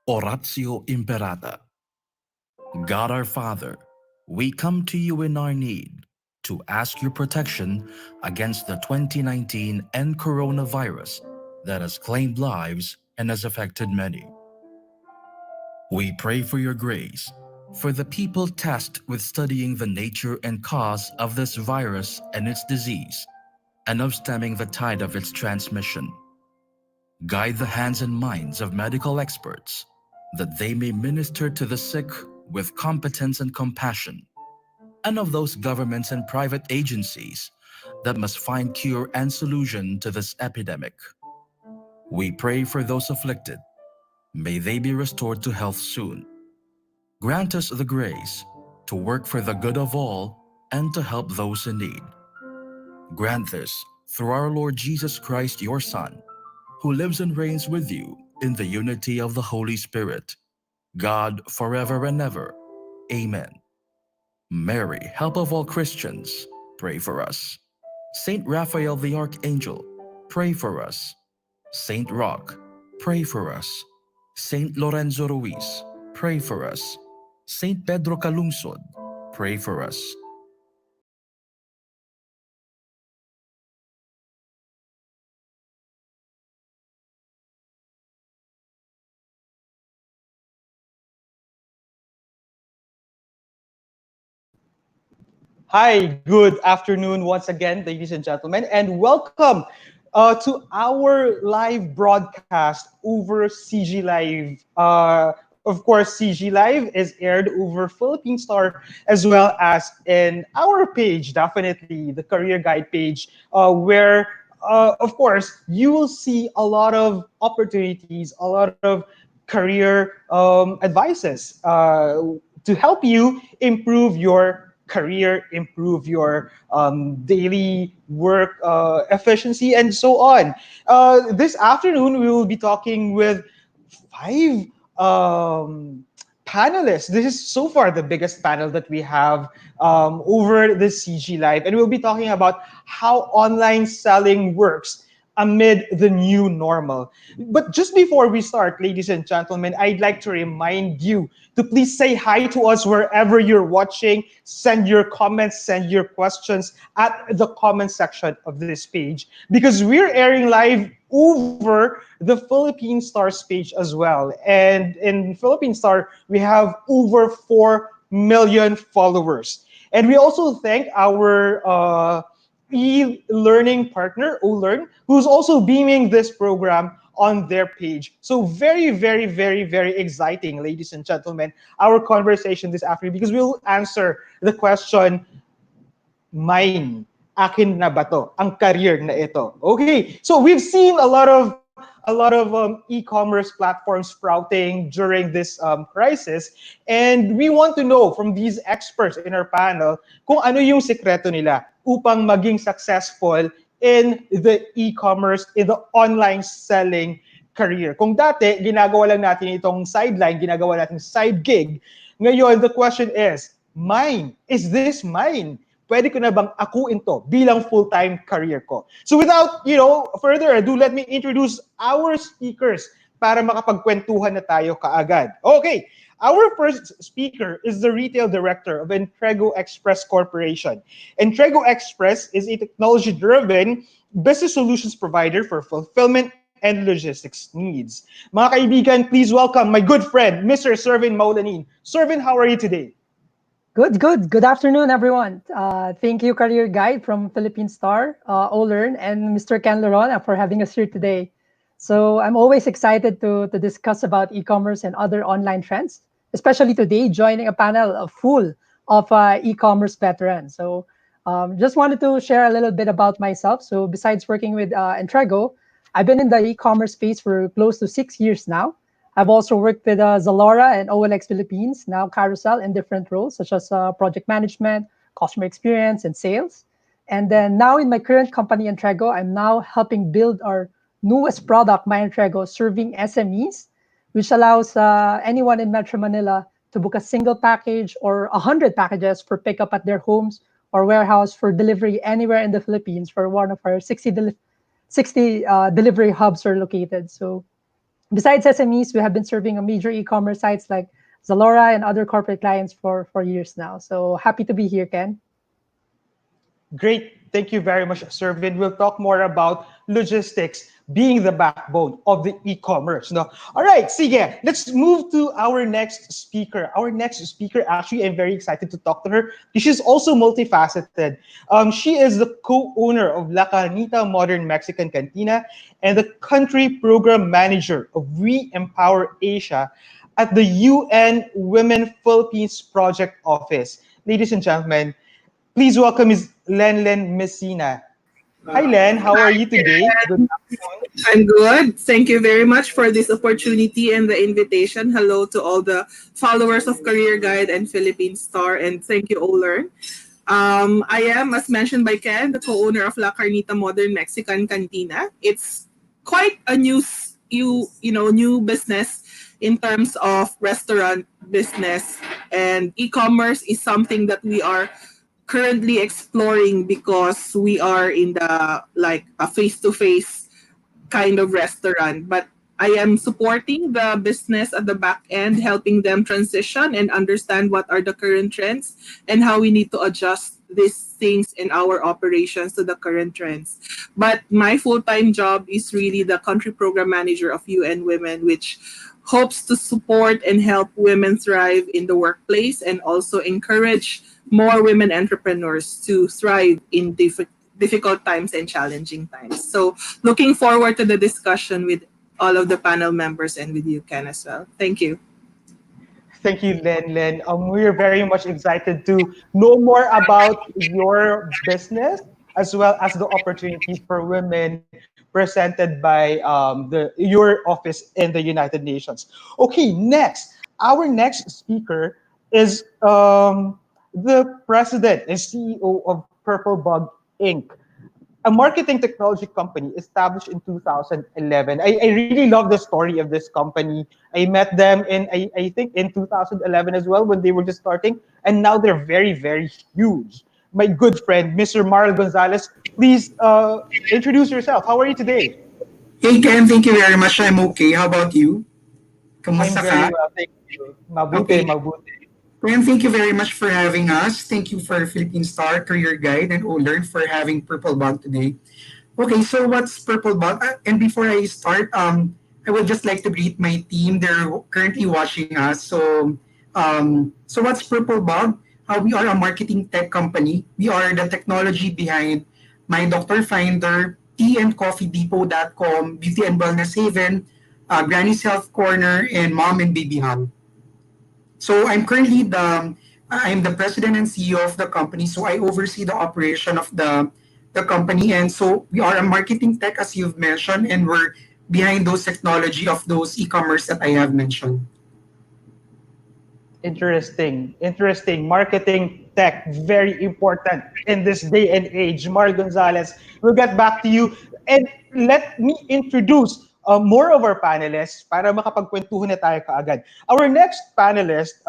Oratio Imperata. God our Father, we come to you in our need to ask your protection against the 2019 and coronavirus that has claimed lives and has affected many. We pray for your grace for the people tasked with studying the nature and cause of this virus and its disease, and of stemming the tide of its transmission. Guide the hands and minds of medical experts that they may minister to the sick with competence and compassion, and of those governments and private agencies that must find cure and solution to this epidemic. We pray for those afflicted. May they be restored to health soon. Grant us the grace to work for the good of all and to help those in need. Grant this through our Lord Jesus Christ, your Son, who lives and reigns with you in the unity of the Holy Spirit, God forever and ever. Amen. Mary, help of all Christians, pray for us. Saint Raphael the Archangel, pray for us. Saint Roch, pray for us. Saint Lorenzo Ruiz, pray for us. Saint Pedro Calungsod, pray for us. Hi, good afternoon once again, ladies and gentlemen, and welcome to our live broadcast over CG Live. Of course, CG Live is aired over Philippine Star as well as in our page, definitely the Career Guide page, where, of course, you will see a lot of opportunities, a lot of career advices to help you improve your career, improve your daily work efficiency, and so on. This afternoon, we will be talking with five um, panelists. This is so far the biggest panel that we have over the CG Live, and we'll be talking about how online selling works amid the new normal. But just before we start, ladies and gentlemen, I'd like to remind you to please say hi to us wherever you're watching. Send your comments, send your questions at the comment section of this page, because we're airing live over the Philippine Stars page as well. And in Philippine Star, we have over 4 million followers. And we also thank our e-learning partner, Olearn, who's also beaming this program on their page. So very, very, very, very exciting, ladies and gentlemen, our conversation this afternoon, because we'll answer the question, mine, akin na ba to? Ang career na ito. Okay, so we've seen a lot of e-commerce platforms sprouting during this crisis, and we want to know from these experts in our panel kung ano yung sekreto nila upang maging successful in the e-commerce, in the online selling career. Kung dati, ginagawa lang natin itong sideline, ginagawa natin side gig, ngayon, the question is, mine, is this mine? Pwede ko na bang akuin to bilang full-time career ko? So without, further ado, let me introduce our speakers para makapagkwentuhan na tayo kaagad. Okay, our first speaker is the retail director of Entrego Express Corporation. Entrego Express is a technology-driven business solutions provider for fulfillment and logistics needs. Mga kaibigan, please welcome my good friend, Mr. Xervin Maulanin. Xervin, how are you today? Good, good. Good afternoon, everyone. Thank you, Career Guide from Philippine Star, Olearn, and Mr. Lerona for having us here today. So I'm always excited to discuss about e-commerce and other online trends, especially today, joining a panel full of e-commerce veterans. So just wanted to share a little bit about myself. So besides working with Entrego, I've been in the e-commerce space for close to 6 years now. I've also worked with Zalora and OLX Philippines, now Carousel, in different roles such as project management, customer experience, and sales. And then now in my current company, Entrego, I'm now helping build our newest product, My Entrego, serving SMEs, which allows anyone in Metro Manila to book a single package or 100 packages for pickup at their homes or warehouse for delivery anywhere in the Philippines, where one of our 60 delivery hubs are located. So Besides SMEs, we have been serving a major e-commerce sites like Zalora and other corporate clients for years now. So happy to be here, Ken. Great. Thank you very much, Xervin. We'll talk more about logistics being the backbone of the e-commerce. No? All right, sige. Let's move to our next speaker. Our next speaker, actually, I'm very excited to talk to her because she's also multifaceted. She is the co-owner of La Carnita Modern Mexican Cantina and the country program manager of We Empower Asia at the UN Women Philippines Project Office. Ladies and gentlemen, please welcome Ms. LenLen Mesina. Hi, Len. How are you today? Good afternoon. I'm good. Thank you very much for this opportunity and the invitation. Hello to all the followers of Career Guide and Philippine Star, and thank you, Olearn. I am, as mentioned by Ken, the co-owner of La Carnita Modern Mexican Cantina. It's quite a new business in terms of restaurant business, and e-commerce is something that we are currently exploring because we are in the like a face-to-face kind of restaurant. But I am supporting the business at the back end, helping them transition and understand what are the current trends and how we need to adjust these things in our operations to the current trends. But my full-time job is really the country program manager of UN Women, which hopes to support and help women thrive in the workplace and also encourage more women entrepreneurs to thrive in difficult times and challenging times. So looking forward to the discussion with all of the panel members and with you, Ken, as well. Thank you. Thank you, Len. We're very much excited to know more about your business as well as the opportunities for women presented by your office in the United Nations. Okay, next, our next speaker is the president and CEO of PurpleBug Inc., a marketing technology company established in 2011. I really love the story of this company. I met them I think in 2011 as well when they were just starting, and now they're very, very huge. My good friend, Mr. Marlon Gonzales, please introduce yourself. How are you today? Hey Ken, thank you very much. I'm okay. How about you? I'm Kamusta very ka? well, thank you. Mabuti, Okay. mabuti. Ken, thank you very much for having us. Thank you for Philippine Star, Career Guide, and Olearn for having PurpleBug today. Okay, so what's PurpleBug? And before I start, I would just like to greet my team. They're currently watching us. So what's PurpleBug? We are a marketing tech company. We are the technology behind My Doctor Finder, teaandcoffeedepot.com, Beauty and Wellness Haven, Granny's Health Corner, and Mom and Baby Hub. So I'm the president and CEO of the company. So I oversee the operation of the company. And so we are a marketing tech, as you've mentioned, and we're behind those technology of those e-commerce that I have mentioned. Interesting. Marketing tech, very important in this day and age. Mar Gonzalez, we'll get back to you. And let me introduce more of our panelists para makapagkwentuhan na tayo kaagad. Our next panelist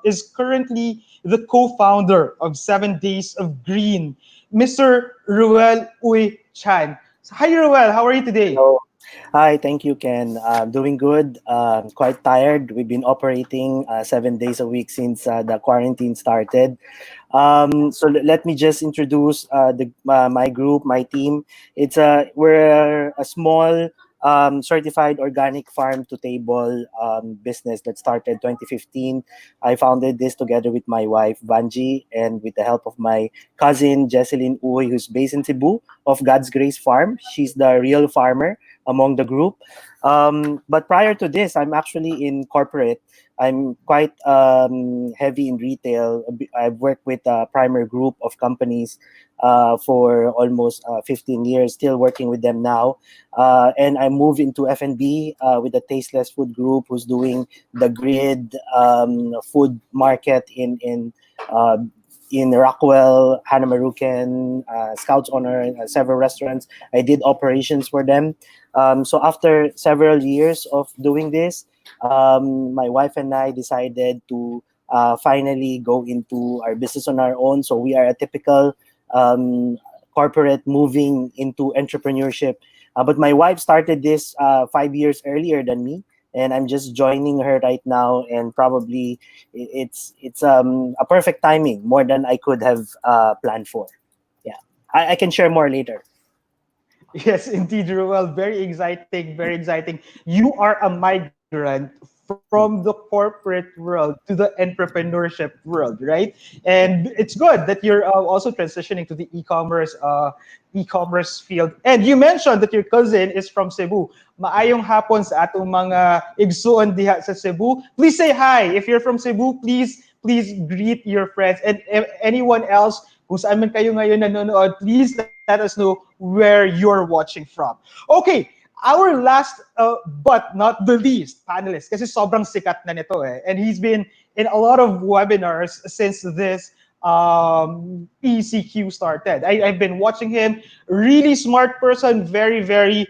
is currently the co-founder of 7 Days of Green, Mr. Roel Uy Chan. So, hi, Roel. How are you today? Hello. Hi, thank you, Ken. Doing good. Quite tired. We've been operating 7 days a week since the quarantine started. Let me just introduce my group, my team. We're a small certified organic farm to table business that started 2015. I founded this together with my wife Vanji and with the help of my cousin Jesselyn Uy, who's based in Cebu, of God's Grace Farm. She's the real farmer among the group. But prior to this, I'm actually in corporate. I'm quite heavy in retail. I've worked with a primer group of companies for almost 15 years, still working with them now. And I moved into F&B with the Tasteless Food Group, who's doing the grid food market in Rockwell, Hannah Marucan, Scouts Honor, several restaurants. I did operations for them. So after several years of doing this, my wife and I decided to finally go into our business on our own. So we are a typical corporate moving into entrepreneurship. But my wife started this 5 years earlier than me. and I'm just joining her right now, and probably it's a perfect timing, more than I could have planned for. Yeah, I can share more later. Yes, indeed, Roel. Very exciting, very exciting. You are a migrant from the corporate world to the entrepreneurship world, right? And it's good that you're also transitioning to the e-commerce field. And you mentioned that your cousin is from Cebu. Maayong hapon sa atong mga igsuon diha sa Cebu. Please say hi. If you're from Cebu, please greet your friends, and anyone else kung saan man kayo ngayon nanonood, please let us know where you're watching from. Okay, our last but not the least panelist, kasi sobrang sikat na nito eh, and he's been in a lot of webinars since this ECQ started. I've been watching him. Really smart person, very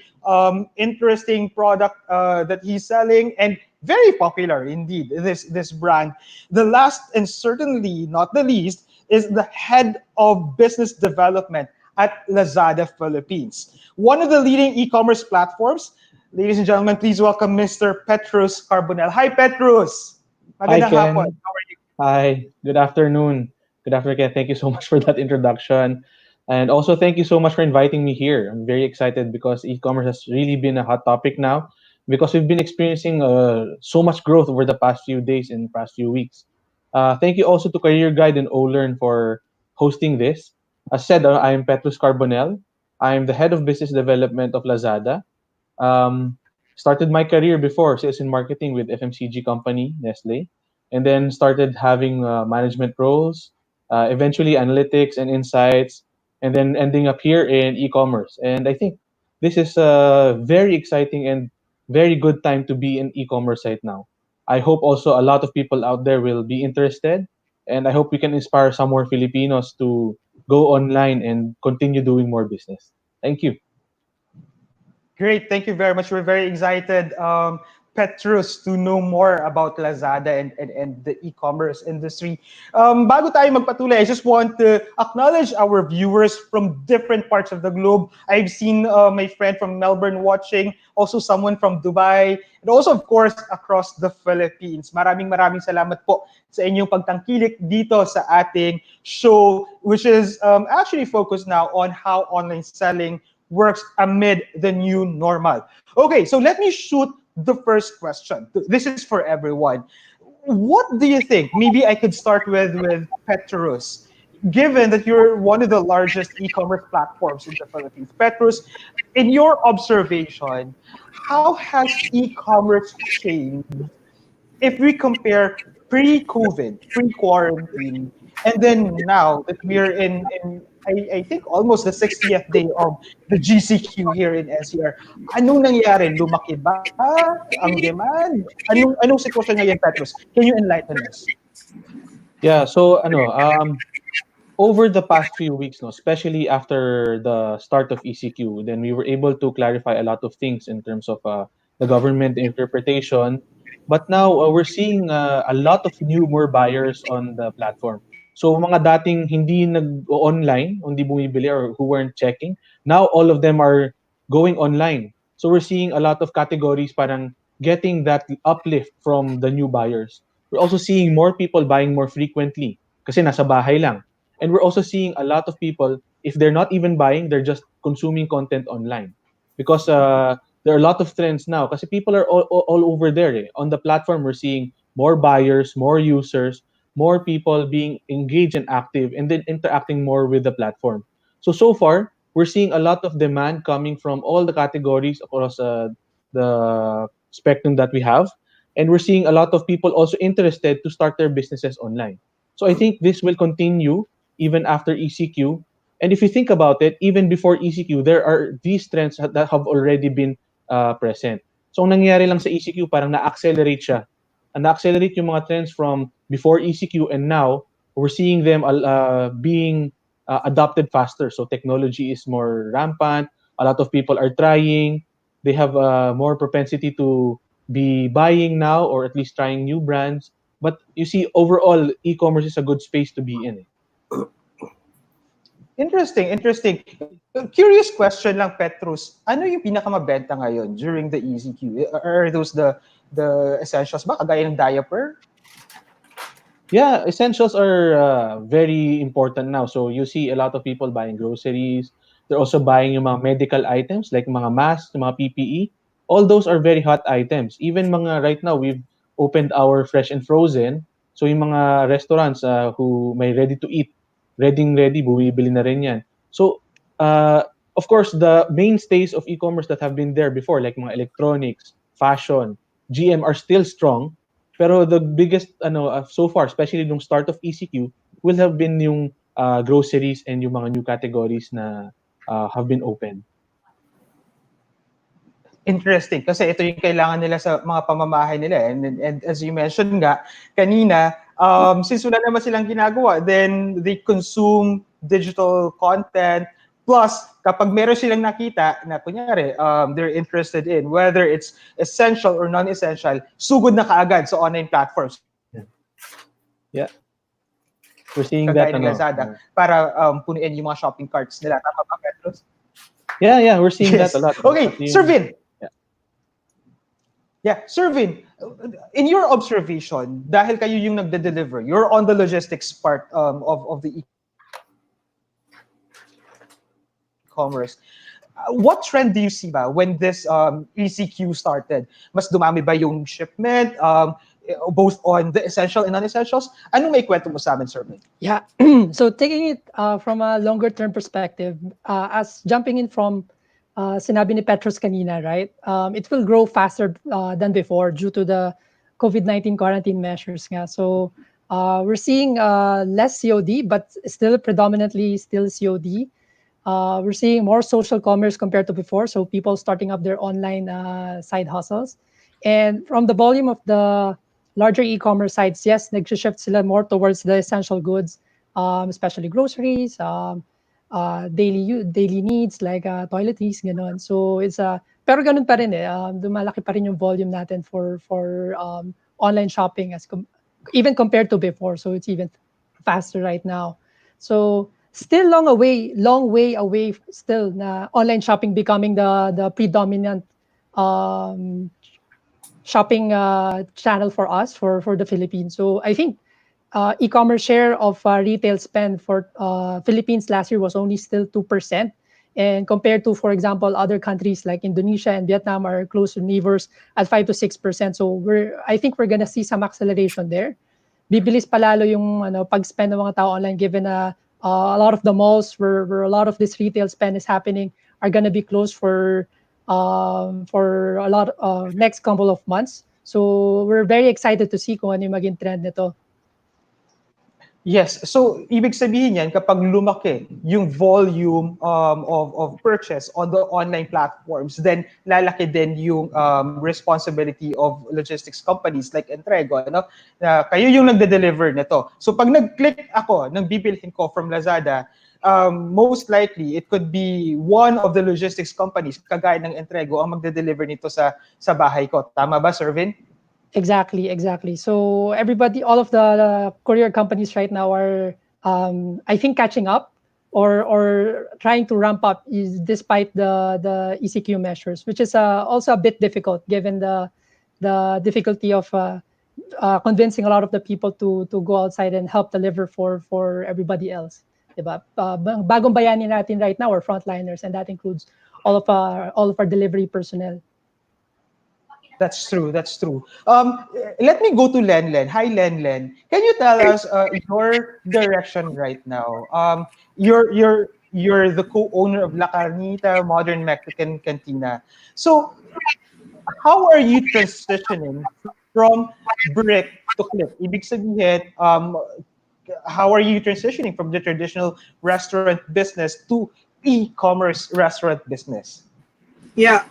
interesting product that he's selling, and very popular indeed. This brand. The last and certainly not the least is the head of business development at Lazada Philippines, one of the leading e-commerce platforms. Ladies and gentlemen, please welcome Mr. Petrus Carbonell. Hi, Petrus. Hi, Magandang hapon. Ken. How are you? Hi. Good afternoon. Good afternoon, Ken. Thank you so much for that introduction. And also, thank you so much for inviting me here. I'm very excited because e-commerce has really been a hot topic now because we've been experiencing so much growth over the past few days and past few weeks. Thank you also to CareerGuide and OLearn for hosting this. As said, I'm Petrus Carbonell. I'm the head of business development of Lazada. Um, Started my career before sales and marketing with FMCG company Nestle, and then started having management roles, eventually analytics and insights, and then ending up here in e-commerce. And I think this is a very exciting and very good time to be in e-commerce right now. I hope also a lot of people out there will be interested, and I hope we can inspire some more Filipinos to go online and continue doing more business. Thank you. Great, thank you very much. We're very excited, Petrus, to know more about Lazada and the e-commerce industry. Bago tayo magpatuloy, I just want to acknowledge our viewers from different parts of the globe. I've seen my friend from Melbourne watching, also someone from Dubai, and also, of course, across the Philippines. Maraming salamat po sa inyong pagtangkilik dito sa ating show, which is actually focused now on how online selling works amid the new normal. Okay, so let me shoot the first question. This is for everyone. What do you think? Maybe I could start with Petrus. Given that you're one of the largest e-commerce platforms in the Philippines, Petrus, in your observation, how has e-commerce changed if we compare pre-COVID, pre-quarantine, and then now that we're in I think almost the 60th day of the GCQ here in NCR, anong nangyari? Lumaki ba ang demand? Anong sitwasyon ngayon, Petrus? Can you enlighten us? Yeah, so over the past few weeks, no, especially after the start of ECQ, then we were able to clarify a lot of things in terms of the government interpretation. But now we're seeing a lot of more buyers on the platform. So mga dating hindi nag-online, hindi bumibili or who weren't checking, now all of them are going online. So we're seeing a lot of categories parang getting that uplift from the new buyers. We're also seeing more people buying more frequently kasi nasa bahay lang. And we're also seeing a lot of people, if they're not even buying, they're just consuming content online. Because there are a lot of trends now. Kasi people are all over there. Eh. On the platform, we're seeing more buyers, more users, more people being engaged and active, and then interacting more with the platform. So far, we're seeing a lot of demand coming from all the categories across the spectrum that we have. And we're seeing a lot of people also interested to start their businesses online. So I think this will continue even after ECQ. And if you think about it, even before ECQ, there are these trends that have already been present. So ang nangyayari lang sa ECQ, parang na-accelerate siya. Na-accelerate yung mga trends from before ECQ, and now we're seeing them being adopted faster. So technology is more rampant. A lot of people are trying. They have more propensity to be buying now, or at least trying new brands. But you see, overall, e-commerce is a good space to be in. Interesting. Curious question lang, Petrus. Ano yung pinakamabenta ngayon during the ECQ? Are those the the essentials ba? Kagaya ng diaper? Yeah, essentials are very important now. So you see a lot of people buying groceries. They're also buying yung mga medical items like mga masks, yung mga PPE. All those are very hot items. Even mga right now, we've opened our fresh and frozen. So yung mga restaurants who may ready to eat, ready, bumibili na rin yan. So of course, the mainstays of e-commerce that have been there before, like mga electronics, fashion, GM are still strong. Pero the biggest so far, especially nung start of ECQ, will have been yung groceries and yung mga new categories na have been opened. Interesting kasi ito yung kailangan nila sa mga pamamahay nila and as you mentioned nga kanina, since wala naman silang ginagawa, then they consume digital content. Plus, kapag meron silang nakita na kunyari they're interested in, whether it's essential or non-essential, sugod na kaagad sa online platforms. Yeah. We're seeing Kagaya that ng Lazada para punuin yung mga shopping carts nila. Tama ba, Petrus? Yeah, we're seeing that a lot. Okay, Xervin. Yeah, Xervin, in your observation, dahil kayo yung nagde-deliver, you're on the logistics part of the e-commerce. What trend do you see ba when this ECQ started? Mas dumami ba yung shipment, both on the essential and non-essentials? Anong may kwento mo sa amin, Xervin? Yeah. So taking it from a longer term perspective, as jumping in from sinabi ni Petrus kanina, right? It will grow faster than before due to the COVID-19 quarantine measures nga. So we're seeing less COD, but still predominantly still COD. We're seeing more social commerce compared to before. So people starting up their online side hustles. And from the volume of the larger e-commerce sites, yes, nag-shift sila more towards the essential goods, especially groceries, daily needs like toiletries, gano'n. So it's pero ganun pa rin lumalaki pa rin yung volume natin for online shopping even compared to before. So it's even faster right now. So still long way away still na online shopping becoming the predominant shopping channel for us for the Philippines. So I think e-commerce share of retail spend for Philippines last year was only still 2%. And compared to, for example, other countries like Indonesia and Vietnam are close to neighbors at 5 to 6%. So I think we're gonna see some acceleration there. Bibilis palalo yung pag-spend ng mga tao online given a lot of the malls where a lot of this retail spend is happening are gonna be closed for a lot next couple of months. So we're very excited to see kung ano yung maging trend nito. Yes. So, ibig sabihin yan, kapag lumaki yung volume of purchase on the online platforms, then lalaki din yung responsibility of logistics companies like Entrego. Kayo yung nagde-deliver nito. So, pag nag-click ako ng bibilhin ko from Lazada, most likely, it could be one of the logistics companies, kagaya ng Entrego, ang magde-deliver nito sa bahay ko. Tama ba, Xervin? Exactly. So everybody, all of the courier companies right now are, I think, catching up or trying to ramp up despite the ECQ measures, which is also a bit difficult given the difficulty of convincing a lot of the people to go outside and help deliver for everybody else. Diba? Bagong bayani natin right now are frontliners, and that includes all of our delivery personnel. That's true. Let me go to LenLen. Hi, LenLen. Can you tell us your direction right now? You're the co-owner of La Carnita, Modern Mexican Cantina. So, how are you transitioning from brick to click? Ibig sabihin, how are you transitioning from the traditional restaurant business to e-commerce restaurant business? Yeah.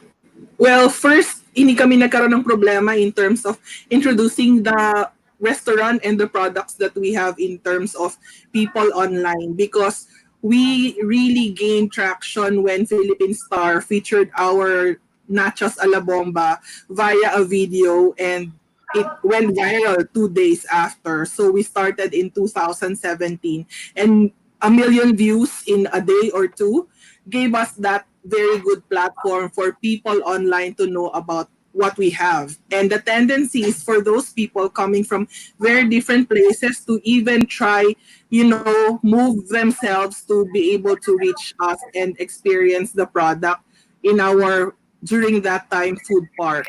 Well, first, hindi kami nagkaroon ng problema in terms of introducing the restaurant and the products that we have in terms of people online, because we really gained traction when Philippine Star featured our nachos a la bomba via a video, and it went viral 2 days after. So we started in 2017, and 1 million views in a day or two gave us that very good platform for people online to know about what we have. And the tendency is for those people coming from very different places to even try, move themselves to be able to reach us and experience the product in our during that time food park.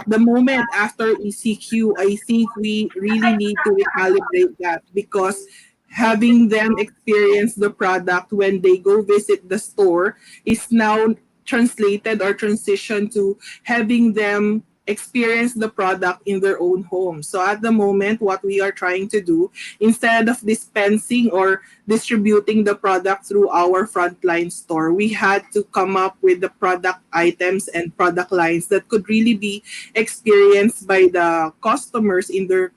The moment after ECQ, I think we really need to recalibrate that, because having them experience the product when they go visit the store is now translated or transitioned to having them experience the product in their own home. So at the moment, what we are trying to do, instead of dispensing or distributing the product through our frontline store, we had to come up with the product items and product lines that could really be experienced by the customers in the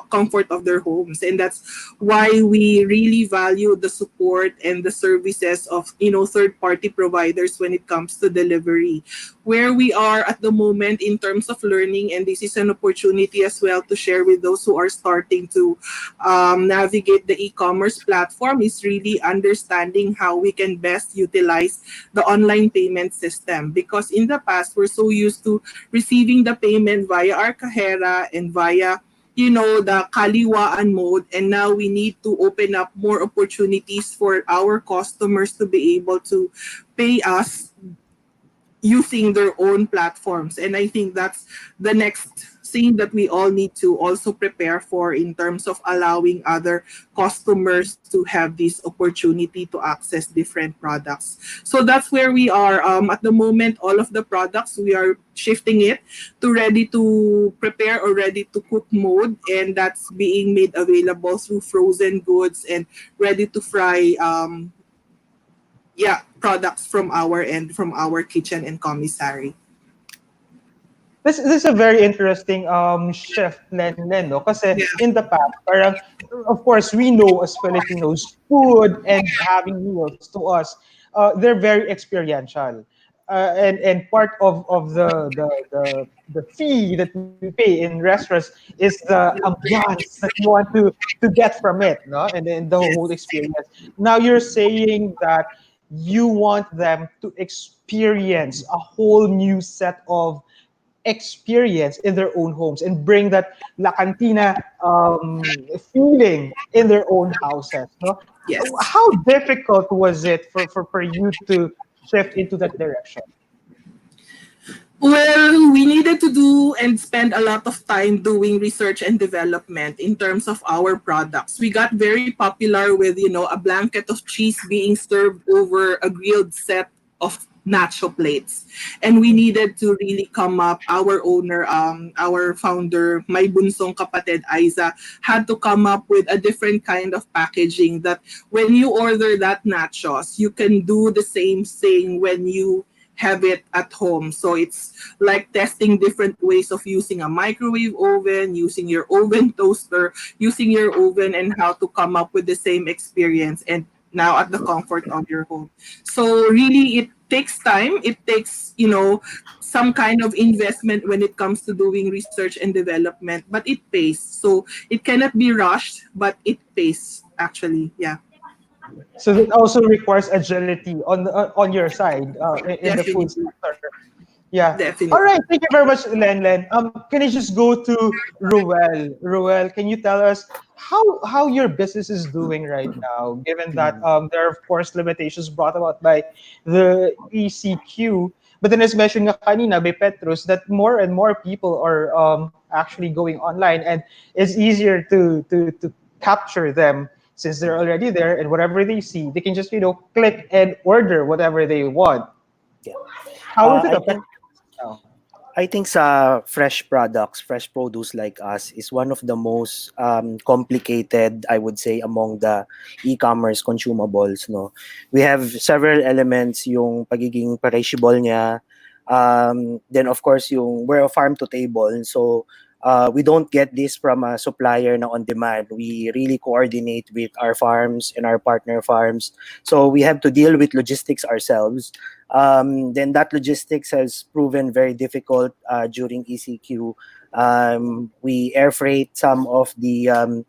comfort of their homes. And that's why we really value the support and the services of third party providers when it comes to delivery. Where we are at the moment in terms of learning, and this is an opportunity as well to share with those who are starting to navigate the e-commerce platform, is really understanding how we can best utilize the online payment system. Because in the past, we're so used to receiving the payment via our kahera and via the kaliwaan mode, and now we need to open up more opportunities for our customers to be able to pay us using their own platforms. And I think that's the next thing that we all need to also prepare for, in terms of allowing other customers to have this opportunity to access different products. So that's where we are. At the moment, all of the products, we are shifting it to ready to prepare or ready to cook mode, and that's being made available through frozen goods and ready to fry products from our end, from our kitchen and commissary. This is a very interesting shift, Len, no? Kasi Yeah. in the past, parang, of course, we know as Filipinos, food and having meals to us, they're very experiential. And part of the fee that we pay in restaurants is the ambiance that you want to get from it, no? And then the whole experience. Now you're saying that you want them to experience a whole new set of experience in their own homes and bring that La Cantina feeling in their own houses. No? Yes. How difficult was it for you to shift into that direction? Well, we needed to do and spend a lot of time doing research and development in terms of our products. We got very popular with, a blanket of cheese being served over a grilled set of nacho plates. And we needed to really come up, our owner, our founder, my bunsong kapatid, Aiza, had to come up with a different kind of packaging that when you order that nachos, you can do the same thing when you have it at home. So it's like testing different ways of using a microwave oven, using your oven toaster, using your oven, and how to come up with the same experience, and now at the comfort of your home. So really, it takes time. It takes, some kind of investment when it comes to doing research and development, but it pays. So it cannot be rushed, but it pays actually. Yeah. So that also requires agility on your side in the food Definitely. sector. Yeah. All Definitely. right. Thank you very much, Len. Can I just go to Roel? Roel, can you tell us how your business is doing right now, given that there are of course limitations brought about by the ECQ, but then as mentioned nga kanina by Petrus, that more and more people are actually going online, and it's easier to capture them since they're already there, and whatever they see, they can just click and order whatever they want. Yeah. How is it I affecting think now? I think fresh products, fresh produce like us is one of the most complicated, I would say, among the e-commerce consumables. No, we have several elements. Yung pagiging perishable niya, then of course we're a farm to table, so we don't get this from a supplier na on demand. We really coordinate with our farms and our partner farms, so we have to deal with logistics ourselves. Then that logistics has proven very difficult during ECQ. We air freight some of the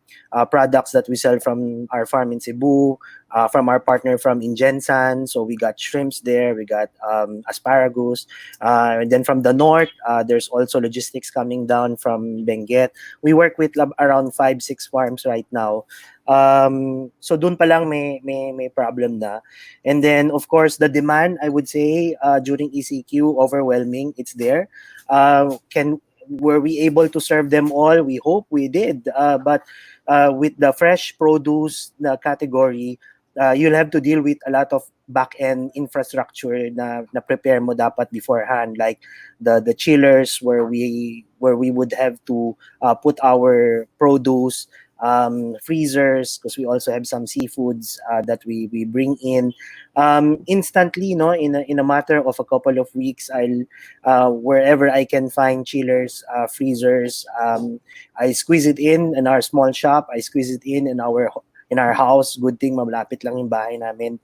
products that we sell from our farm in Cebu, from our partner from Ingensan. So we got shrimps there, we got asparagus. And then from the north, there's also logistics coming down from Benguet. We work with around 5-6 farms right now. So dun pa lang may problem na. And then of course the demand, I would say, during ECQ, overwhelming. It's there. Can Were we able to serve them all? We hope we did. But with the fresh produce category, you'll have to deal with a lot of back-end infrastructure na prepare mo dapat beforehand, like the chillers where we would have to put our produce, freezers, because we also have some seafoods that we bring in instantly, no, in a matter of a couple of weeks. I'll wherever I can find chillers, freezers, I squeeze it in our small shop. I squeeze it in our house. Good thing malapit lang yung bahay namin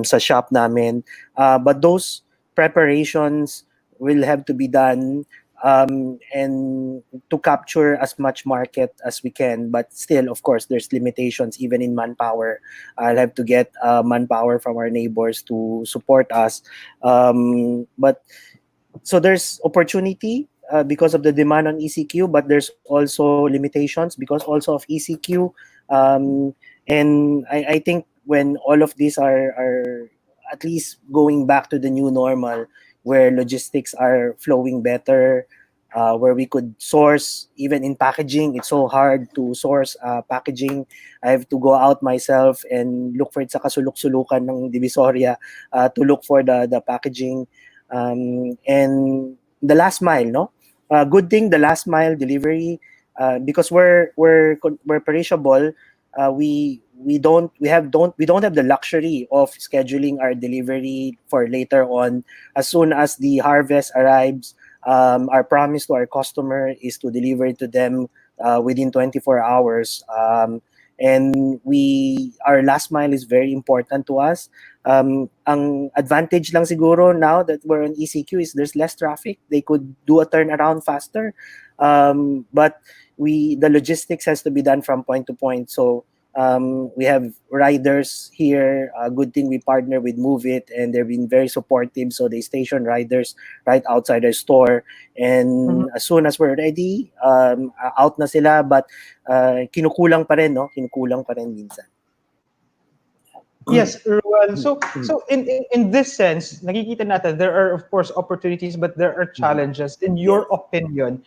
sa shop namin. But those preparations will have to be done and to capture as much market as we can. But still, of course, there's limitations even in manpower. I'll have to get manpower from our neighbors to support us. But so there's opportunity because of the demand on ECQ, but there's also limitations because also of ECQ. And I think when all of these are at least going back to the new normal, where logistics are flowing better, where we could source even in packaging. It's so hard to source packaging. I have to go out myself and look for it sa kasulok-sulukan ng Divisoria to look for the packaging. And the last mile, no? Good thing the last mile delivery, because we're perishable. We don't have the luxury of scheduling our delivery for later on. As soon as the harvest arrives, our promise to our customer is to deliver it to them within 24 hours. And our last mile is very important to us. Ang advantage lang siguro now that we're on ECQ is there's less traffic. They could do a turnaround faster. But the logistics has to be done from point to point. So we have riders here. Good thing we partner with Move It, and they've been very supportive. So they station riders right outside our store. And as soon as we're ready, out na sila. But kinukulang pa rin, no? Kinukulang pa rin minsan. Yes, Roel. So in this sense, nakikita natin there are of course opportunities, but there are challenges. In your opinion,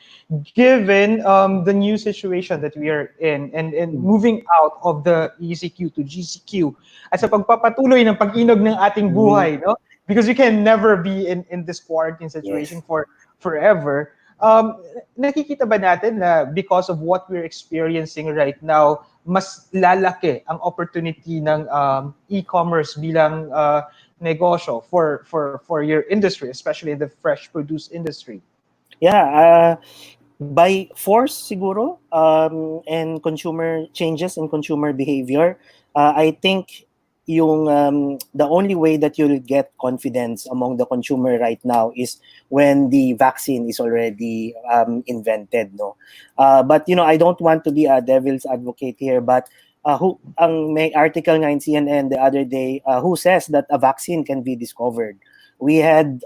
given the new situation that we are in, and moving out of the ECQ to GCQ, as a pagpapatuloy ng pag-inog ng ating buhay, no? Because we can never be in this quarantine situation for forever. Nakikita ba natin na because of what we're experiencing right now, mas lalaki ang opportunity ng e-commerce bilang negosyo for your industry, especially the fresh produce industry? Yeah, by force siguro, and consumer changes in consumer behavior, I think yung the only way that you'll get confidence among the consumer right now is when the vaccine is already invented, no. But I don't want to be a devil's advocate here, but may article nga in CNN the other day, who says that a vaccine can be discovered? We had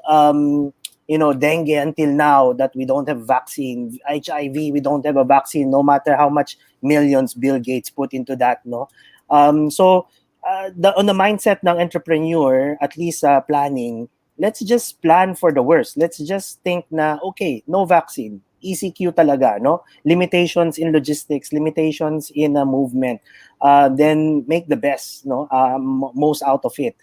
dengue until now that we don't have vaccine. HIV, we don't have a vaccine, no matter how much millions Bill Gates put into that, no. So on the mindset ng entrepreneur, at least planning, let's just plan for the worst. Let's just think na, okay, no vaccine, ECQ talaga, no? Limitations in logistics, limitations in movement. Then make the best, no? Most out of it.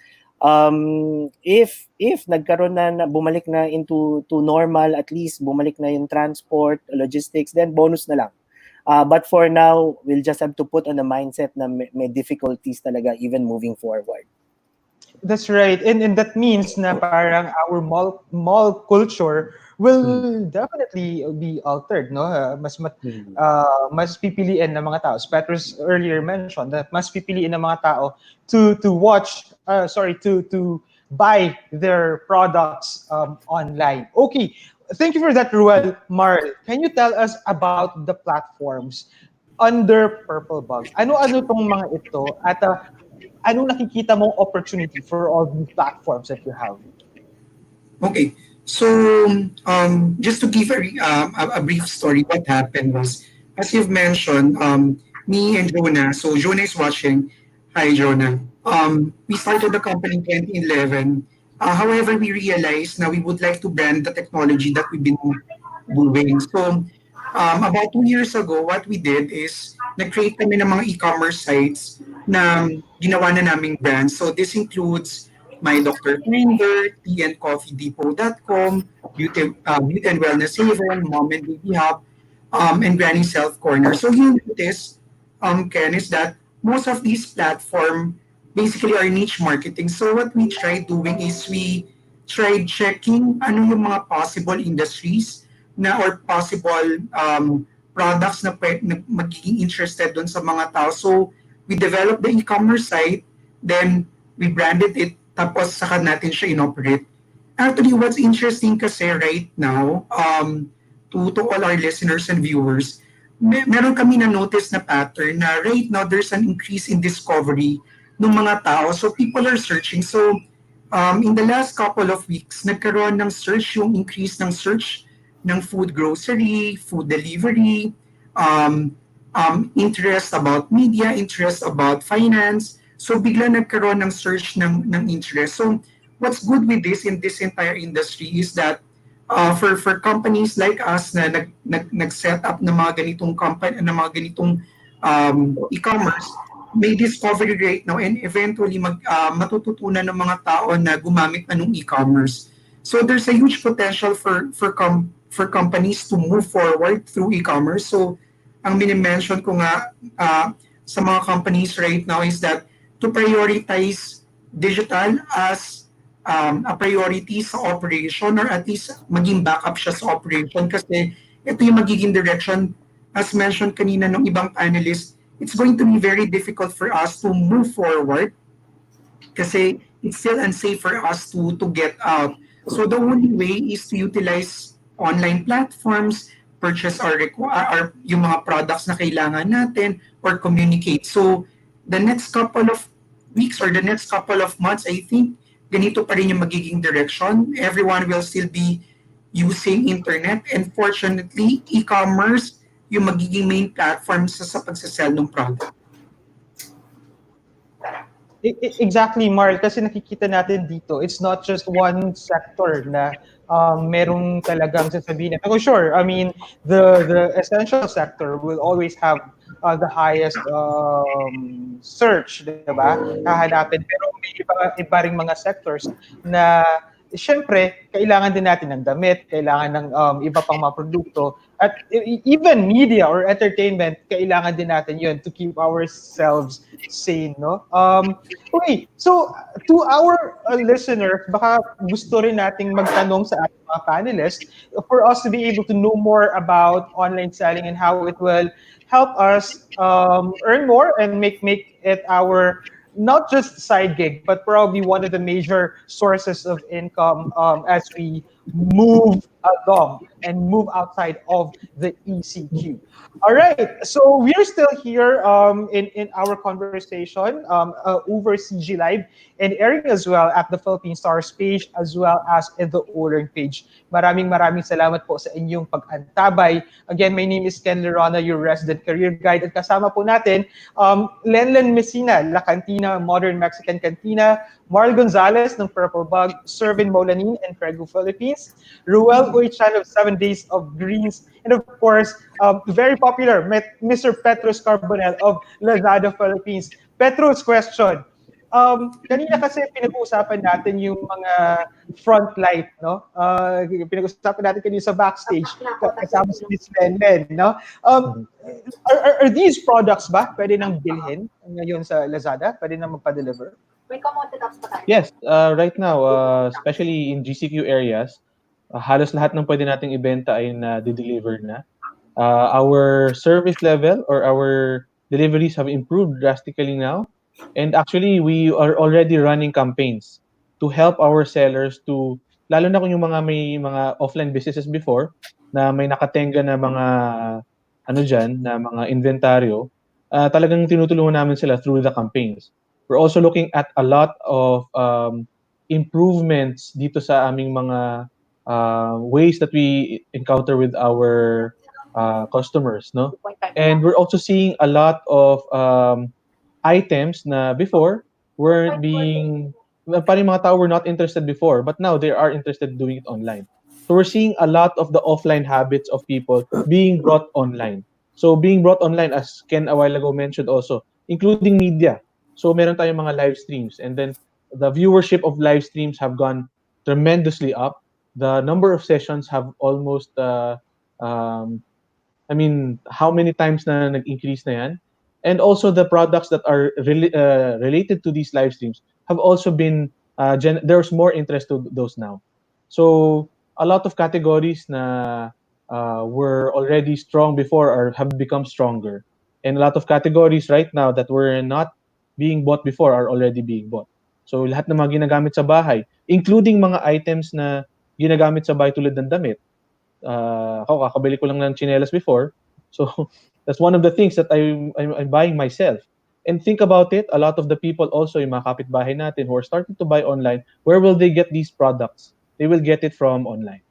If nagkaroon na bumalik na into normal, at least bumalik na yung transport, logistics, then bonus na lang. But for now, we'll just have to put on the mindset na may difficulties talaga even moving forward. That's right. And that means na parang our mall culture will definitely be altered, no? Mas pipiliin ng mga tao. As Petrus earlier mentioned, that mas pipiliin ng mga tao to buy their products online. Okay, thank you for that, Ruel. Marl, can you tell us about the platforms under PurpleBug? Ano-ano tong mga ito at anong nakikita mong opportunity for all these platforms that you have? Okay. So, just to give a brief story, what happened was, as you've mentioned, me and Jonah, so Jonah is watching. Hi, Jonah. We started the company in 2011. However, we realized now we would like to brand the technology that we've been doing. So, about 2 years ago, what we did is nag-create kami ng mga e-commerce sites na ginawa na naming brands. So, this includes My Dr. Finder, tandcoffeedepot.com, Beauty and Wellness Haven, Mom and Baby Hub, and Granny Self Corner. So you notice, Ken, is that most of these platform basically are niche marketing. So what we tried doing is we tried checking ano yung mga possible industries na or possible products na magiging interested doon sa mga tao. So we developed the e-commerce site, then we branded it, tapos saka natin siya inoperate. Actually, what's interesting kasi right now, to all our listeners and viewers, meron kami na-notice na pattern na right now there's an increase in discovery ng mga tao. So people are searching. So in the last couple of weeks, nagkaroon ng search, yung increase ng search ng food grocery, food delivery, interest about media, interest about finance. So bigla nagkaroon ng surge ng interest. So what's good with this in this entire industry is that for companies like us na nag-set up ng mga ganitong company, ng mga ganitong e-commerce, may discovery rate now and eventually matututunan ng mga tao na gumamit na ng e-commerce. So there's a huge potential for companies to move forward through e-commerce. So ang mini-mention ko nga sa mga companies right now is that to prioritize digital as a priority sa operation or at least maging backup siya sa operation kasi ito yung magiging direction as mentioned kanina ng ibang panelists. It's going to be very difficult for us to move forward kasi it's still unsafe for us to get out. So the only way is to utilize online platforms, purchase our yung mga products na kailangan natin or communicate. So the next couple of weeks or the next couple of months, I think, ganito pa rin yung magiging direction. Everyone will still be using internet and fortunately, e-commerce yung magiging main platform sa pagsasell ng product. Exactly, Marl, kasi nakikita natin dito, it's not just one sector na merong talagang sasabihin. Pero sure, I mean, the essential sector will always have the highest search, diba? Hahanapin. Pero may iba ring mga sectors na siyempre, kailangan din natin ng damit, kailangan ng iba pang mga produkto, at even media or entertainment, kailangan din natin yun to keep ourselves sane, no? Okay, so to our listeners, baka gusto rin nating magtanong sa ating mga panelists for us to be able to know more about online selling and how it will help us earn more and make it our not just side gig, but probably one of the major sources of income as we move along and move outside of the ECQ. All right, so we're still here in our conversation over CG Live and airing as well at the Philippine Stars page as well as in the Olern page. Maraming salamat po sa inyong pag-antabay. Again, my name is Ken Lerona, your resident career guide. At kasama po natin, LenLen Mesina, La Cantina, Modern Mexican Cantina, Marl Gonzales ng PurpleBug, Xervin Maulanin, Entrego Philippines, Roel of 7 Days of Greens, and of course, very popular, Mr. Petrus Carbonell of Lazada Philippines. Petrus, question. Kanina kasi pinag-uusapan natin yung mga front light, no? Pinag-uusapan natin kanina sa backstage kasama si Miss LenLen, no? Are these products ba pwede nang bilhin ngayon sa Lazada? Pwede nang magpa-deliver? Yes, right now, especially in GCQ areas, halos lahat ng pwede nating ibenta ay na-deliver na. Our service level or our deliveries have improved drastically now. And actually, we are already running campaigns to help our sellers to, lalo na kung yung mga may mga offline businesses before na may nakatenga na mga ano diyan na mga inventaryo, talagang tinutulungan namin sila through the campaigns. We're also looking at a lot of improvements dito sa aming mga ways that we encounter with our customers, no? And we're also seeing a lot of items na before weren't being, parang yung mga tao were not interested before, but now they are interested in doing it online. So we're seeing a lot of the offline habits of people being brought online. So being brought online, as Ken a while ago mentioned also, including media. So meron tayong mga live streams, and then the viewership of live streams have gone tremendously up. The number of sessions have almost I mean, how many times na nag-increase na yan? And also the products that are related to these live streams have also been, there's more interest to those now. So a lot of categories na were already strong before or have become stronger. And a lot of categories right now that were not being bought before are already being bought. So lahat ng mga ginagamit sa bahay, including mga items na ginagamit sa bahay tulad ng damit, ako kakabili ko lang ng chinelas before. So that's one of the things that I'm buying myself. And think about it, a lot of the people also, yung mga kapitbahay natin who are starting to buy online, where will they get these products? They will get it from online.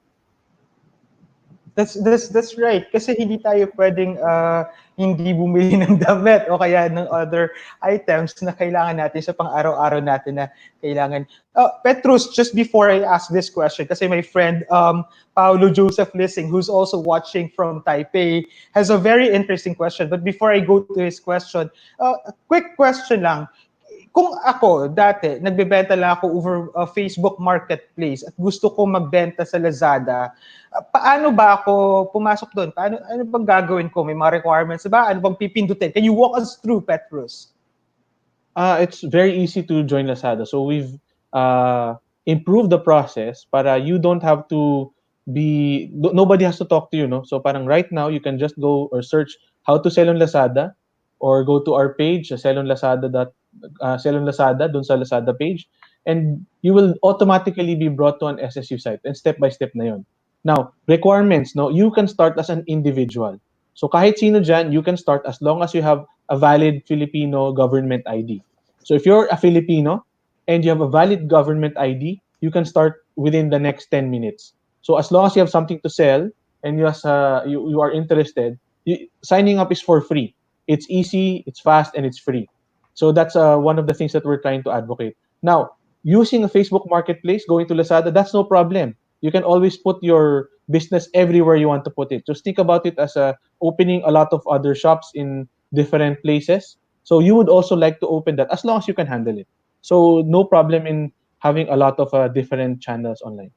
That's right. Kasi hindi tayo pwedeng hindi bumili ng damit o kaya ng other items na kailangan natin sa pang-araw-araw natin na kailangan. Petrus, just before I ask this question, kasi my friend Paulo Joseph Lissing, who's also watching from Taipei, has a very interesting question. But before I go to his question, a quick question lang. Kung ako, dati, nagbebenta lang ako over Facebook Marketplace at gusto ko magbenta sa Lazada, paano ba ako pumasok doon? Ano bang gagawin ko? May mga requirements ba? Ano bang pipindutin? Can you walk us through, Petrus? It's very easy to join Lazada. So we've improved the process para you don't have to nobody has to talk to you, no? So parang right now, you can just go or search how to sell on Lazada or go to our page, sell on Lazada, dun sa Lazada page, and you will automatically be brought to an SSU site, and step by step na yon. Now, requirements, no, you can start as an individual. So kahit sino dyan, you can start as long as you have a valid Filipino government ID. So if you're a Filipino and you have a valid government ID, you can start within the next 10 minutes. So as long as you have something to sell and you are interested, signing up is for free. It's easy, it's fast, and it's free. So that's one of the things that we're trying to advocate. Now, using a Facebook Marketplace, going to Lazada, that's no problem. You can always put your business everywhere you want to put it. Just think about it as opening a lot of other shops in different places. So you would also like to open that as long as you can handle it. So no problem in having a lot of different channels online.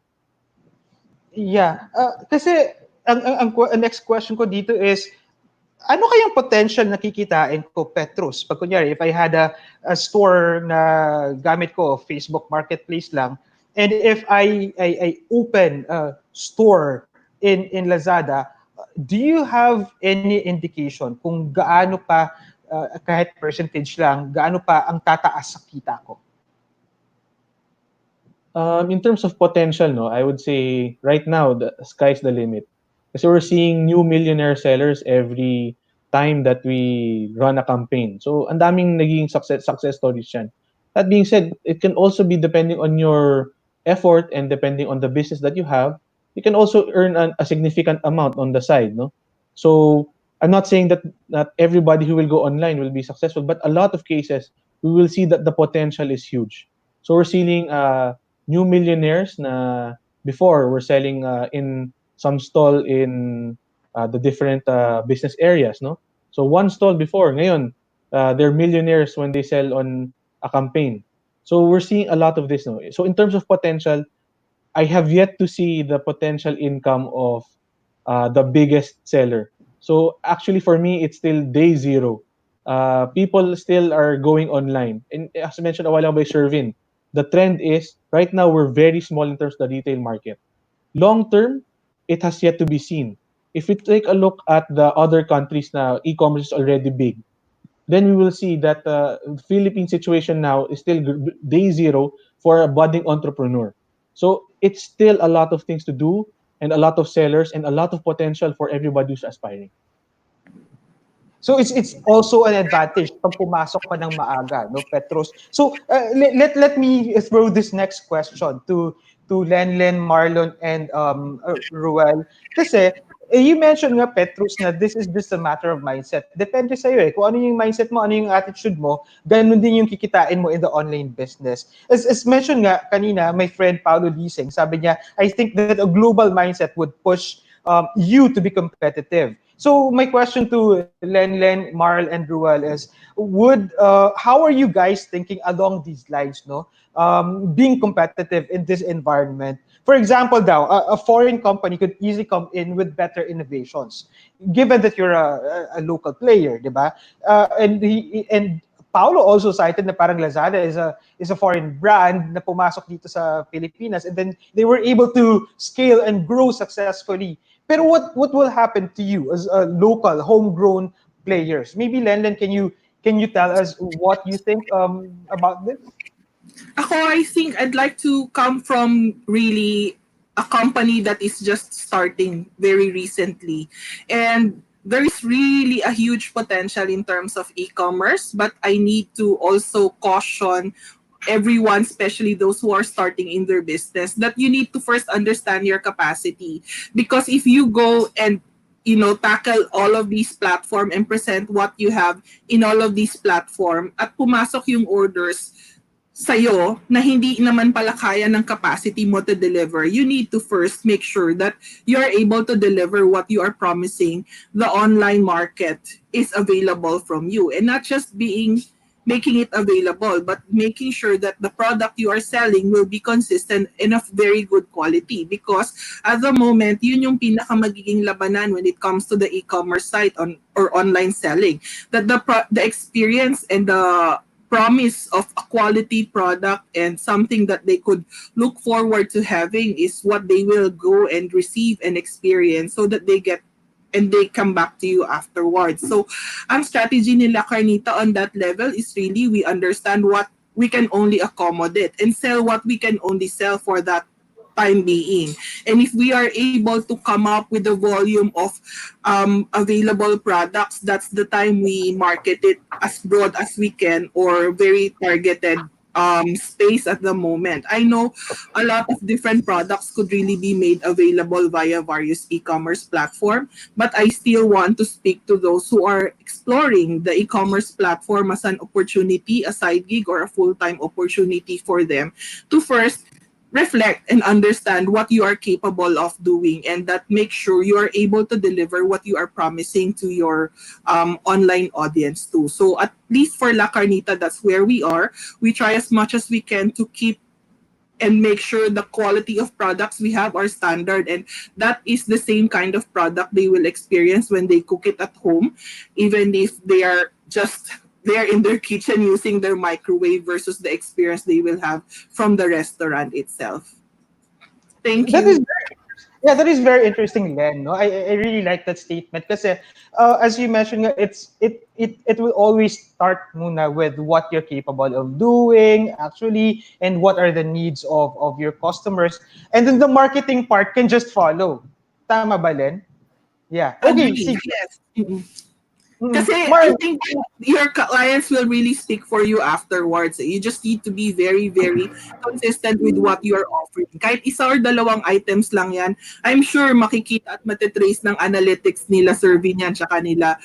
Yeah. Kasi ang next question ko dito is, ano kayang potential na kikitain ko, Petrus? Pag kunyari, if I had a store na gamit ko, Facebook Marketplace lang, and if I open a store in Lazada, do you have any indication kung gaano pa, kahit percentage lang, gaano pa ang tataas sa kita ko? In terms of potential, no, I would say right now the sky's the limit. Kasi we're seeing new millionaire sellers every time that we run a campaign. So, ang daming naging success stories yan. That being said, it can also be depending on your effort and depending on the business that you have. You can also earn a significant amount on the side, no? So, I'm not saying that not everybody who will go online will be successful, but a lot of cases, we will see that the potential is huge. So, we're seeing new millionaires na before were selling in some stall in the different business areas, no? So one stall before, ngayon, they're millionaires when they sell on a campaign. So we're seeing a lot of this, no? So in terms of potential, I have yet to see the potential income of the biggest seller. So actually for me, it's still day zero. People still are going online. And as I mentioned a while ago by Xervin, the trend is right now we're very small in terms of the retail market. Long term, it has yet to be seen. If we take a look at the other countries now, e-commerce is already big. Then we will see that the Philippine situation now is still day zero, for a budding entrepreneur. So it's still a lot of things to do and a lot of sellers and a lot of potential for everybody who's aspiring. So it's also an advantage pag pumasok ka ng maaga, no, Petrus. So let me throw this next question to LenLen, Marlon, and Roel. Kasi you mentioned nga, Petrus, na this is just a matter of mindset. Depende sa'yo eh. Kung ano yung mindset mo, ano yung attitude mo, ganun din yung kikitain mo in the online business. As mentioned nga kanina, my friend Paolo Lising, sabi niya, I think that a global mindset would push you to be competitive. So my question to LenLen, Marl, and Roel is: how are you guys thinking along these lines? No, being competitive in this environment. For example, now a foreign company could easily come in with better innovations, given that you're a local player, diba? And Paulo also cited na parang Lazada is a foreign brand na pumasok dito sa Pilipinas, and then they were able to scale and grow successfully. Pero what will happen to you as a local homegrown players? Maybe LenLen, can you tell us what you think about this? Ako, I think I'd like to come from really a company that is just starting very recently. And there is really a huge potential in terms of e-commerce, but I need to also caution everyone, especially those who are starting in their business, that you need to first understand your capacity. Because if you go and tackle all of these platform and present what you have in all of these platform at pumasok yung orders sa'yo na hindi naman pala kaya ng capacity mo to deliver, you need to first make sure that you are able to deliver what you are promising the online market is available from you, and not just making it available, but making sure that the product you are selling will be consistent and of very good quality. Because at the moment, yun yung pinaka magiging labanan when it comes to the e-commerce site or online selling. That the experience and the promise of a quality product and something that they could look forward to having is what they will go and receive and experience, so that they come back to you afterwards. So, ang strategy nila, Carnita, on that level is really we understand what we can only accommodate and sell what we can only sell for that time being. And if we are able to come up with a volume of available products, that's the time we market it as broad as we can, or very targeted space at the moment. I know a lot of different products could really be made available via various e-commerce platform, but I still want to speak to those who are exploring the e-commerce platform as an opportunity, a side gig, or a full-time opportunity for them to first reflect and understand what you are capable of doing, and that make sure you are able to deliver what you are promising to your online audience too. So at least for La Carnita, that's where we are. We try as much as we can to keep and make sure the quality of products we have are standard, and that is the same kind of product they will experience when they cook it at home, even if they are just there in their kitchen using their microwave, versus the experience they will have from the restaurant itself. Thank That you. is that is very interesting, Len. No, I really like that statement because, as you mentioned, it will always start muna with what you're capable of doing actually, and what are the needs of your customers, and then the marketing part can just follow. Tama ba, Len? Yeah. Okay. Agree. See, Yes. Kasi I Mark, think your clients will really speak for you afterwards. You just need to be very, very consistent with what you are offering. Kahit isa or dalawang items lang yan, I'm sure makikita at matitrace ng analytics nila Xervin yan, tsaka nila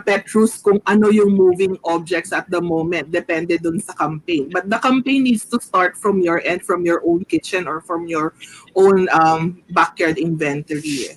Petrus kung ano yung moving objects at the moment. Depende dun sa campaign. But the campaign needs to start from your end, from your own kitchen or from your own backyard inventory.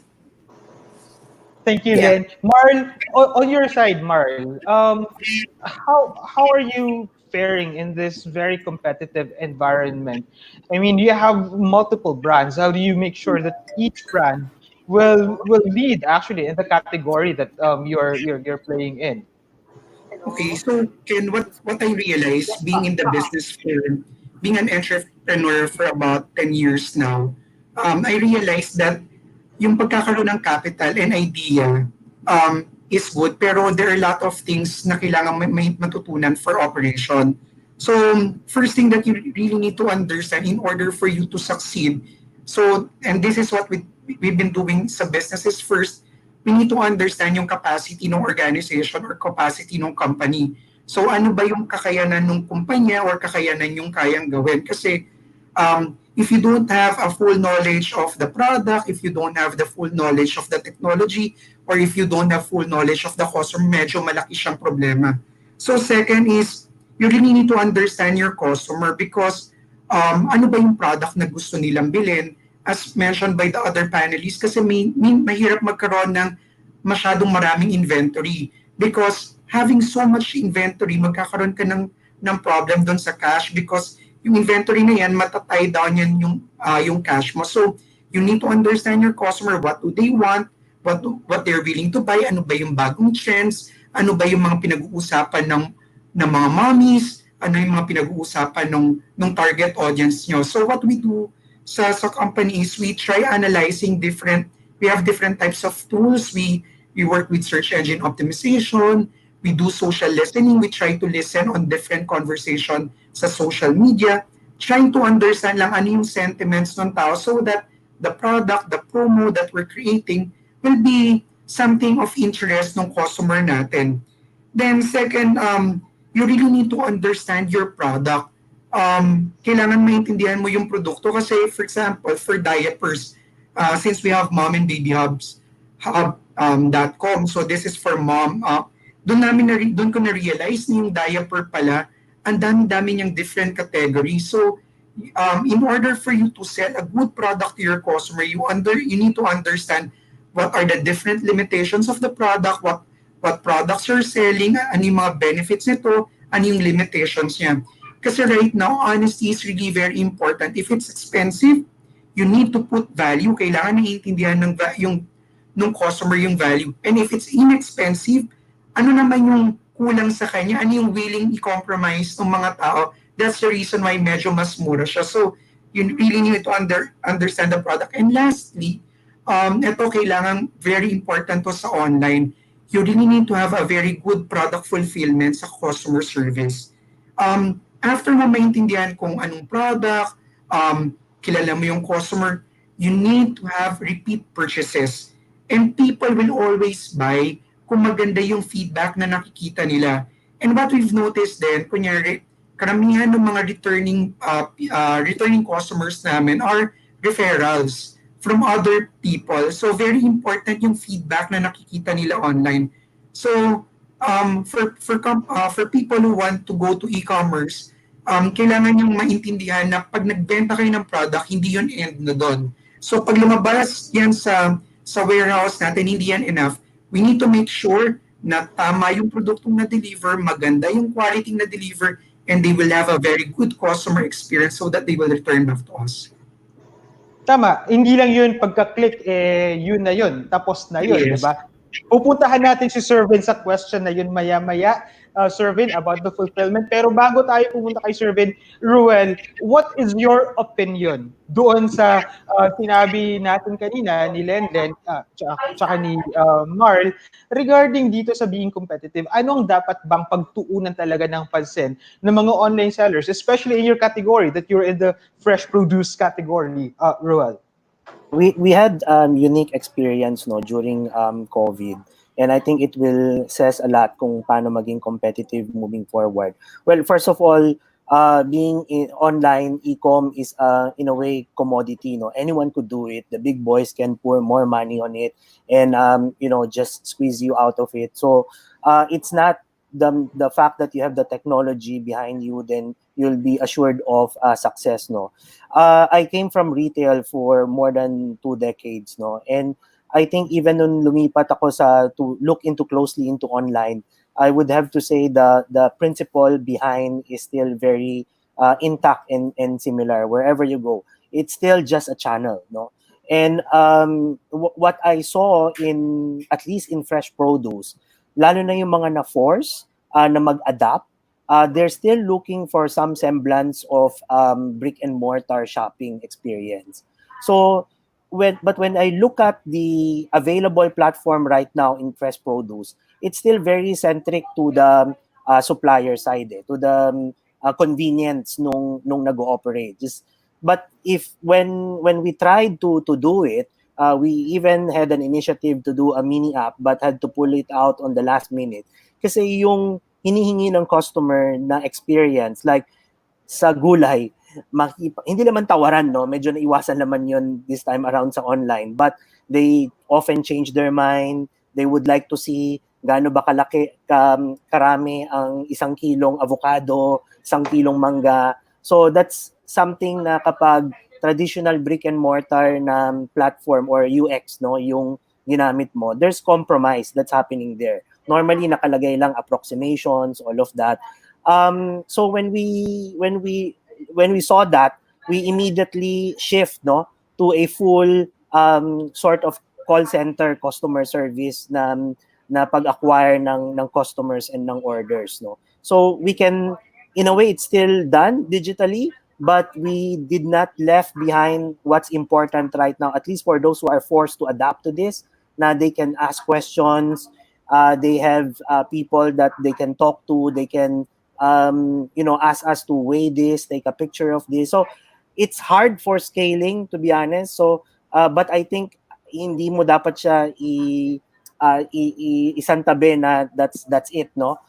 thank you, Yeah. Len. Marl, on your side, Marl, how are you faring in this very competitive environment? I mean, you have multiple brands. How do you make sure that each brand will lead actually in the category that you're playing in? Okay, so Ken, what I realized being in the business for being an entrepreneur for about 10 years now, I realized that yung pagkakaroon ng capital and idea is good, pero there are a lot of things na kailangan may matutunan for operation. So first thing that you really need to understand in order for you to succeed. So, and this is what we've been doing sa businesses first, we need to understand yung capacity ng organization or capacity ng company. So ano ba yung kakayanan ng kumpanya or kakayanan yung kayang gawin? Kasi if you don't have a full knowledge of the product, if you don't have the full knowledge of the technology, or if you don't have full knowledge of the customer, medyo malaki siyang problema. So second is, you really need to understand your customer because ano ba yung product na gusto nilang bilhin? As mentioned by the other panelists, kasi mahirap magkaroon ng masyadong maraming inventory because having so much inventory, magkakaroon ka ng problem doon sa cash because yung inventory na yan, matatay down yan yung cash mo. So, you need to understand your customer, what do they want, what they're willing to buy, ano ba yung bagong trends, ano ba yung mga pinag-uusapan ng mga mommies, ano yung mga pinag-uusapan ng target audience nyo. So, what we do sa company is we try analyzing we have different types of tools. We work with search engine optimization, we do social listening, we try to listen on different conversation sa social media, trying to understand lang ano yung sentiments ng tao so that the product, the promo that we're creating will be something of interest ng customer natin. Then second, you really need to understand your product. Kailangan maintindihan mo yung produkto kasi for example, for diapers, since we have mom and baby hub.com, so this is for mom, doon ko na-realize na yung diaper pala, ang dami-dami niyang different categories. So, in order for you to sell a good product to your customer, you need to understand what are the different limitations of the product, what products you're selling, ano yung mga benefits nito, ano yung limitations niya. Kasi right now, honesty is really very important. If it's expensive, you need to put value. Kailangan naiintindihan ng customer yung value. And if it's inexpensive, ano naman yung kulang sa kanya, ano yung willing i-compromise ng mga tao. That's the reason why medyo mas mura siya. So, you really need to understand the product. And lastly, ito kailangan very important to sa online. You really need to have a very good product fulfillment sa customer service. After mo maintindihan kung anong product, kilala mo yung customer, you need to have repeat purchases. And people will always buy kung maganda yung feedback na nakikita nila. And what we've noticed then, kunyari, karamihan ng mga returning customers namin are referrals from other people. So very important yung feedback na nakikita nila online. So for people who want to go to e-commerce, kailangan yung maintindihan na pag nagbenta kayo ng product, hindi yun end na doon. So pag lumabas yan sa warehouse natin, hindi yan enough. We need to make sure na tama yung produktong na-deliver, maganda yung quality na-deliver, and they will have a very good customer experience so that they will return back to us. Tama, hindi lang yun pagka-click, yun na yun, tapos na yun, Yes. di ba? Pupuntahan natin si Xervin sa question na yun maya-maya, Xervin, about the fulfillment. Pero bago tayo pumunta kay Xervin, Roel, what is your opinion doon sa sinabi natin kanina ni LenLen, tsaka ni Marl, regarding dito sa being competitive? Anong dapat bang pagtuunan talaga ng pansin ng mga online sellers, especially in your category, that you're in the fresh produce category, Roel? We had unique experience during COVID, and I think it will says a lot kung paano maging competitive moving forward. Well, first of all, being online e-com is in a way commodity. Anyone could do it. The big boys can pour more money on it and just squeeze you out of it. So it's not the fact that you have the technology behind you, then you'll be assured of success. I came from retail for more than 2 decades, and I think even nung lumipat ako to look closely into online, I would have to say the principle behind is still very intact and similar wherever you go. It's still just a channel, And what I saw at least in fresh produce, lalo na yung mga na-force na mag-adapt, they're still looking for some semblance of brick and mortar shopping experience. So, when I look at the available platform right now in fresh produce, it's still very centric to the supplier side, to the convenience nung nag-ooperate. But if when we tried to do it, we even had an initiative to do a mini app but had to pull it out on the last minute. Kasi yung hinihingi ng customer na experience, like sa gulay, hindi naman tawaran, no? Medyo naiwasan naman yun this time around sa online. But they often change their mind. They would like to see gaano ba karami ang 1 kilong avocado, 1 kilong mangga. So that's something na kapag traditional brick and mortar na platform or UX, no, yung ginamit mo, there's compromise that's happening there. Normally nakalagay lang approximations, all of that. So when we saw that, we immediately shift, no, to a full sort of call center customer service na pag-acquire ng customers and ng orders, no. So we can, in a way, it's still done digitally, but we did not left behind what's important right now, at least for those who are forced to adapt to this, na they can ask questions, they have people that they can talk to, they can ask us to weigh this, take a picture of this. So it's hard for scaling, to be honest. So but I think hindi mo dapat siya isantabi na that's it, no.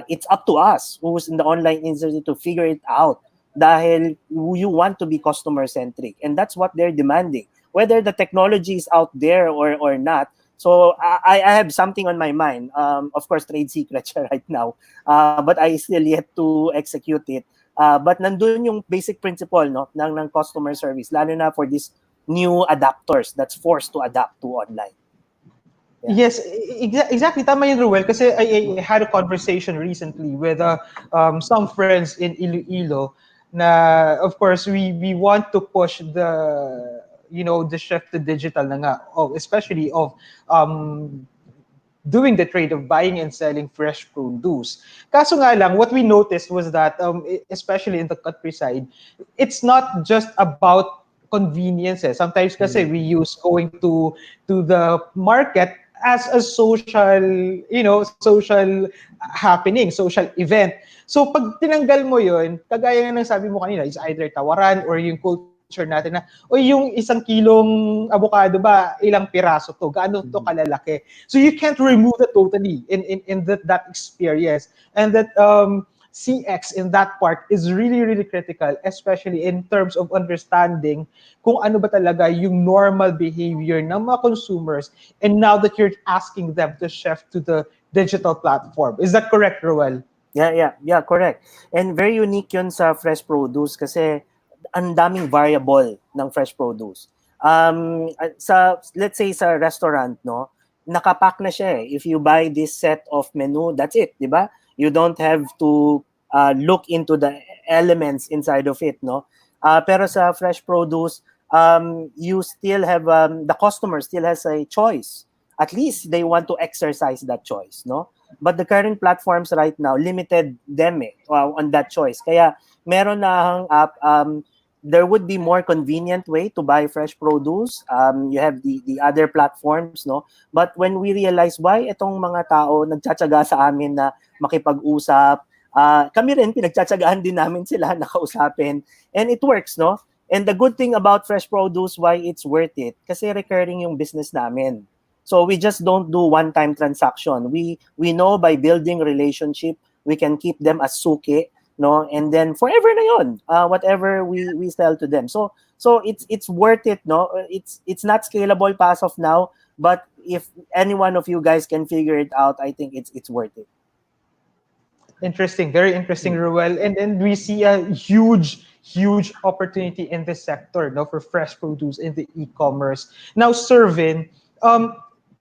It's up to us who's in the online industry to figure it out, dahil you want to be customer centric, and that's what they're demanding, whether the technology is out there or not. So I have something on my mind, of course trade secret siya right now, but I still yet to execute it, but nandun yung basic principle, no, ng customer service, lalo na for these new adapters that's forced to adapt to online. Yeah. Yes, exactly. Tama yun, Roel. Kasi I had a conversation recently with some friends in Iloilo na, of course, we want to push the shift to digital na nga, especially of doing the trade of buying and selling fresh produce. Kaso nga lang, what we noticed was that, especially in the countryside, it's not just about convenience. Sometimes kasi we use going to the market as a social happening, social event. So pag tinanggal mo yun, kagaya nga ng sabi mo kanina, is either tawaran or yung culture natin na, o yung 1 kilong avocado ba, ilang piraso to, gaano to kalalaki. So you can't remove that totally in that experience. And that CX in that part is really, really critical, especially in terms of understanding kung ano ba talaga yung normal behavior ng mga consumers, and now that you're asking them to shift to the digital platform. Is that correct, Roel? Yeah, correct. And very unique yun sa fresh produce kasi ang daming variable ng fresh produce. Let's say sa restaurant, no, nakapack na siya eh. If you buy this set of menu, that's it, di ba? You don't have to look into the elements inside of it, no? Pero sa fresh produce, you still have, the customer still has a choice. At least they want to exercise that choice, no? But the current platforms right now limited them on that choice. Kaya meron na app, there would be more convenient way to buy fresh produce. You have the other platforms, no? But when we realize why itong mga tao nagtsatsaga sa amin na makipag-usap, kami rin pinagtsatsagaan din namin sila nakausapin, and it works, no? And the good thing about fresh produce, why it's worth it, kasi recurring yung business namin. So we just don't do one-time transaction. We know by building relationship, we can keep them as suki, no, and then forever na yun, whatever we sell to them. So it's worth it, no. It's not scalable as of now, but if any one of you guys can figure it out, I think it's worth it. Interesting, very interesting, Roel. And we see a huge opportunity in this sector, no, for fresh produce in the e-commerce. Now, Xervin,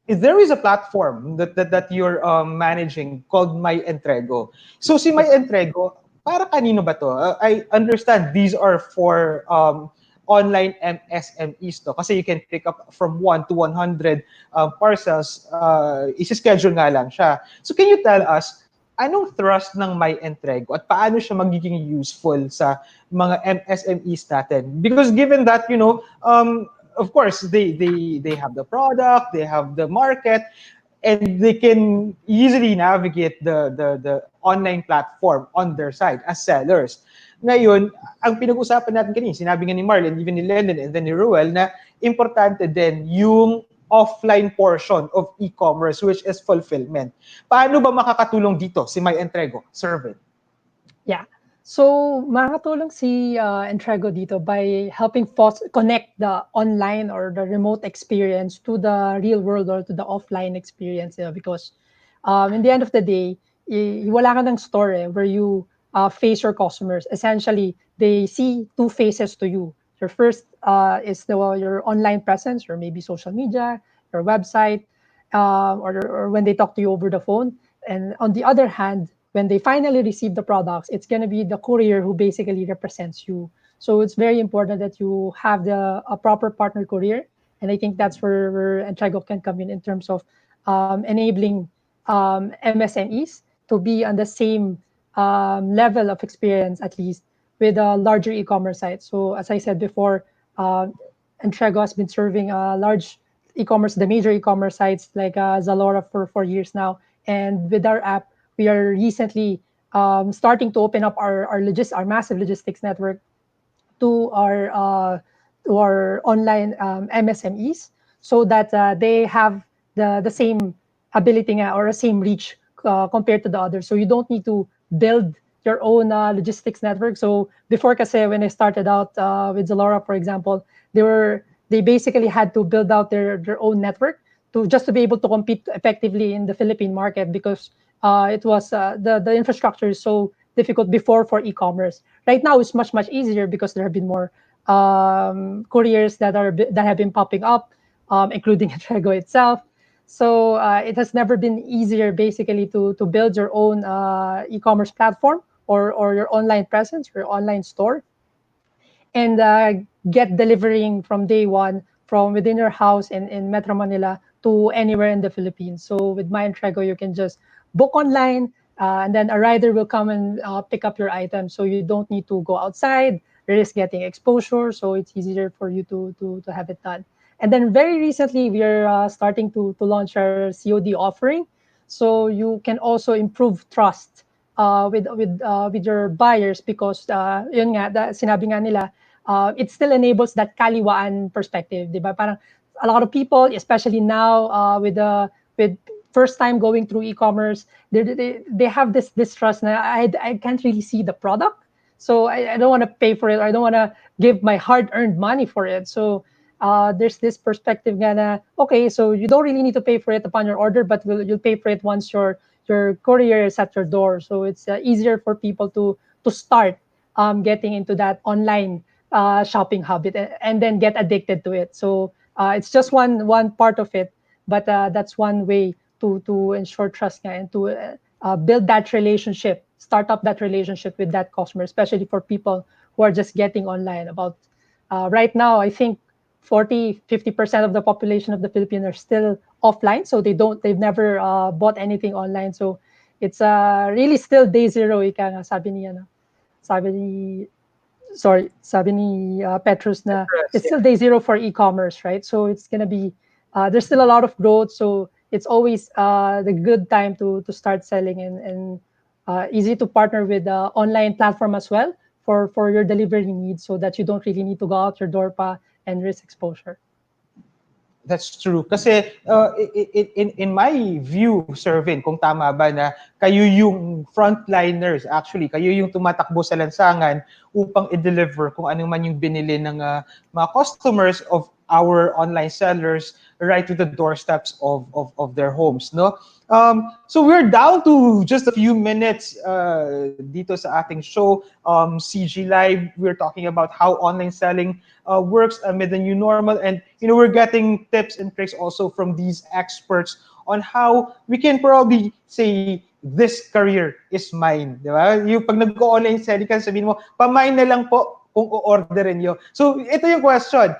there is a platform that you're managing called My Entrego. So si My Entrego, para kanino ba to? I understand these are for online MSMEs to, kasi you can pick up from 1 to 100 parcels. Isi-schedule nga lang siya. So can you tell us, anong thrust ng My Entrego at paano siya magiging useful sa mga MSMEs natin? Because given that, of course, they have the product, they have the market, and they can easily navigate the online platform on their side as sellers. Ngayon, ang pinag-usapan natin kanina, sinabi nga ni Marlon, even ni LenLen and then ni Roel, na importante din yung offline portion of e-commerce, which is fulfillment. Paano ba makakatulong dito si My Entrego, Xervin? Yeah. So, makakatulong si Entrego dito by helping connect the online or the remote experience to the real world or to the offline experience. Because in the end of the day, wala ka ng store where you face your customers. Essentially, they see two faces to you. Your first is your online presence, or maybe social media, your website, or when they talk to you over the phone. And on the other hand, when they finally receive the products, it's going to be the courier who basically represents you. So it's very important that you have a proper partner courier. And I think that's where Entrego can come in terms of enabling MSMEs to be on the same level of experience, at least, with a larger e-commerce site. So as I said before, Entrego has been serving large e-commerce, the major e-commerce sites like Zalora for 4 years now. And with our app, we are recently starting to open up our massive logistics network to our online MSMEs, so that they have the same ability or the same reach compared to the others. So you don't need to build your own logistics network. So before, kasi when I started out with Zalora, for example, they basically had to build out their own network to be able to compete effectively in the Philippine market, because it was the infrastructure is so difficult before for e-commerce. Right now, it's much easier because there have been more couriers that have been popping up, including Entrego itself. So it has never been easier, basically, to build your own e-commerce platform or your online presence, your online store, and get delivering from day one from within your house in Metro Manila to anywhere in the Philippines. So with My Entrego, you can just book online, and then a rider will come and pick up your item. So you don't need to go outside, risk getting exposure. So it's easier for you to have it done. And then very recently, we are starting to launch our COD offering. So you can also improve trust with your buyers, because yun nga, sinabi nga nila, it still enables that kaliwaan perspective, di ba? Parang a lot of people, especially now with first time going through e-commerce, they have this distrust. Na I can't really see the product, so I don't want to pay for it. I don't want to give my hard-earned money for it. So there's this perspective na, okay, so you don't really need to pay for it upon your order, but you'll pay for it once your courier is at your door. So it's easier for people to start getting into that online shopping habit, and then get addicted to it. So it's just one part of it, but that's one way to ensure trust and to build that relationship, start up that relationship with that customer, especially for people who are just getting online. About right now, I think 40-50% of the population of the Philippines are still offline, so they've never bought anything online. So it's really still day zero, ika nga, sabi ni Petrus, na it's still day zero for e-commerce, right? So it's gonna be there's still a lot of growth. So it's always the good time to start selling, and easy to partner with the online platform as well for your delivery needs, so that you don't really need to go out your door pa and risk exposure. That's true. Kasi in my view, Xervin, kung tama ba na kayo yung frontliners, actually, kayo yung tumatakbo sa lansangan upang i-deliver kung ano man yung binili ng mga customers of our online sellers right to the doorsteps of their homes, no? So we're down to just a few minutes dito sa ating show, CG Live. We're talking about how online selling works amid the new normal, and we're getting tips and tricks also from these experts on how we can probably say this career is mine, di ba? Yung pag nag-online selling ka, sabihin mo, pa-mine na lang po kung o-orderin nyo. So ito yung question.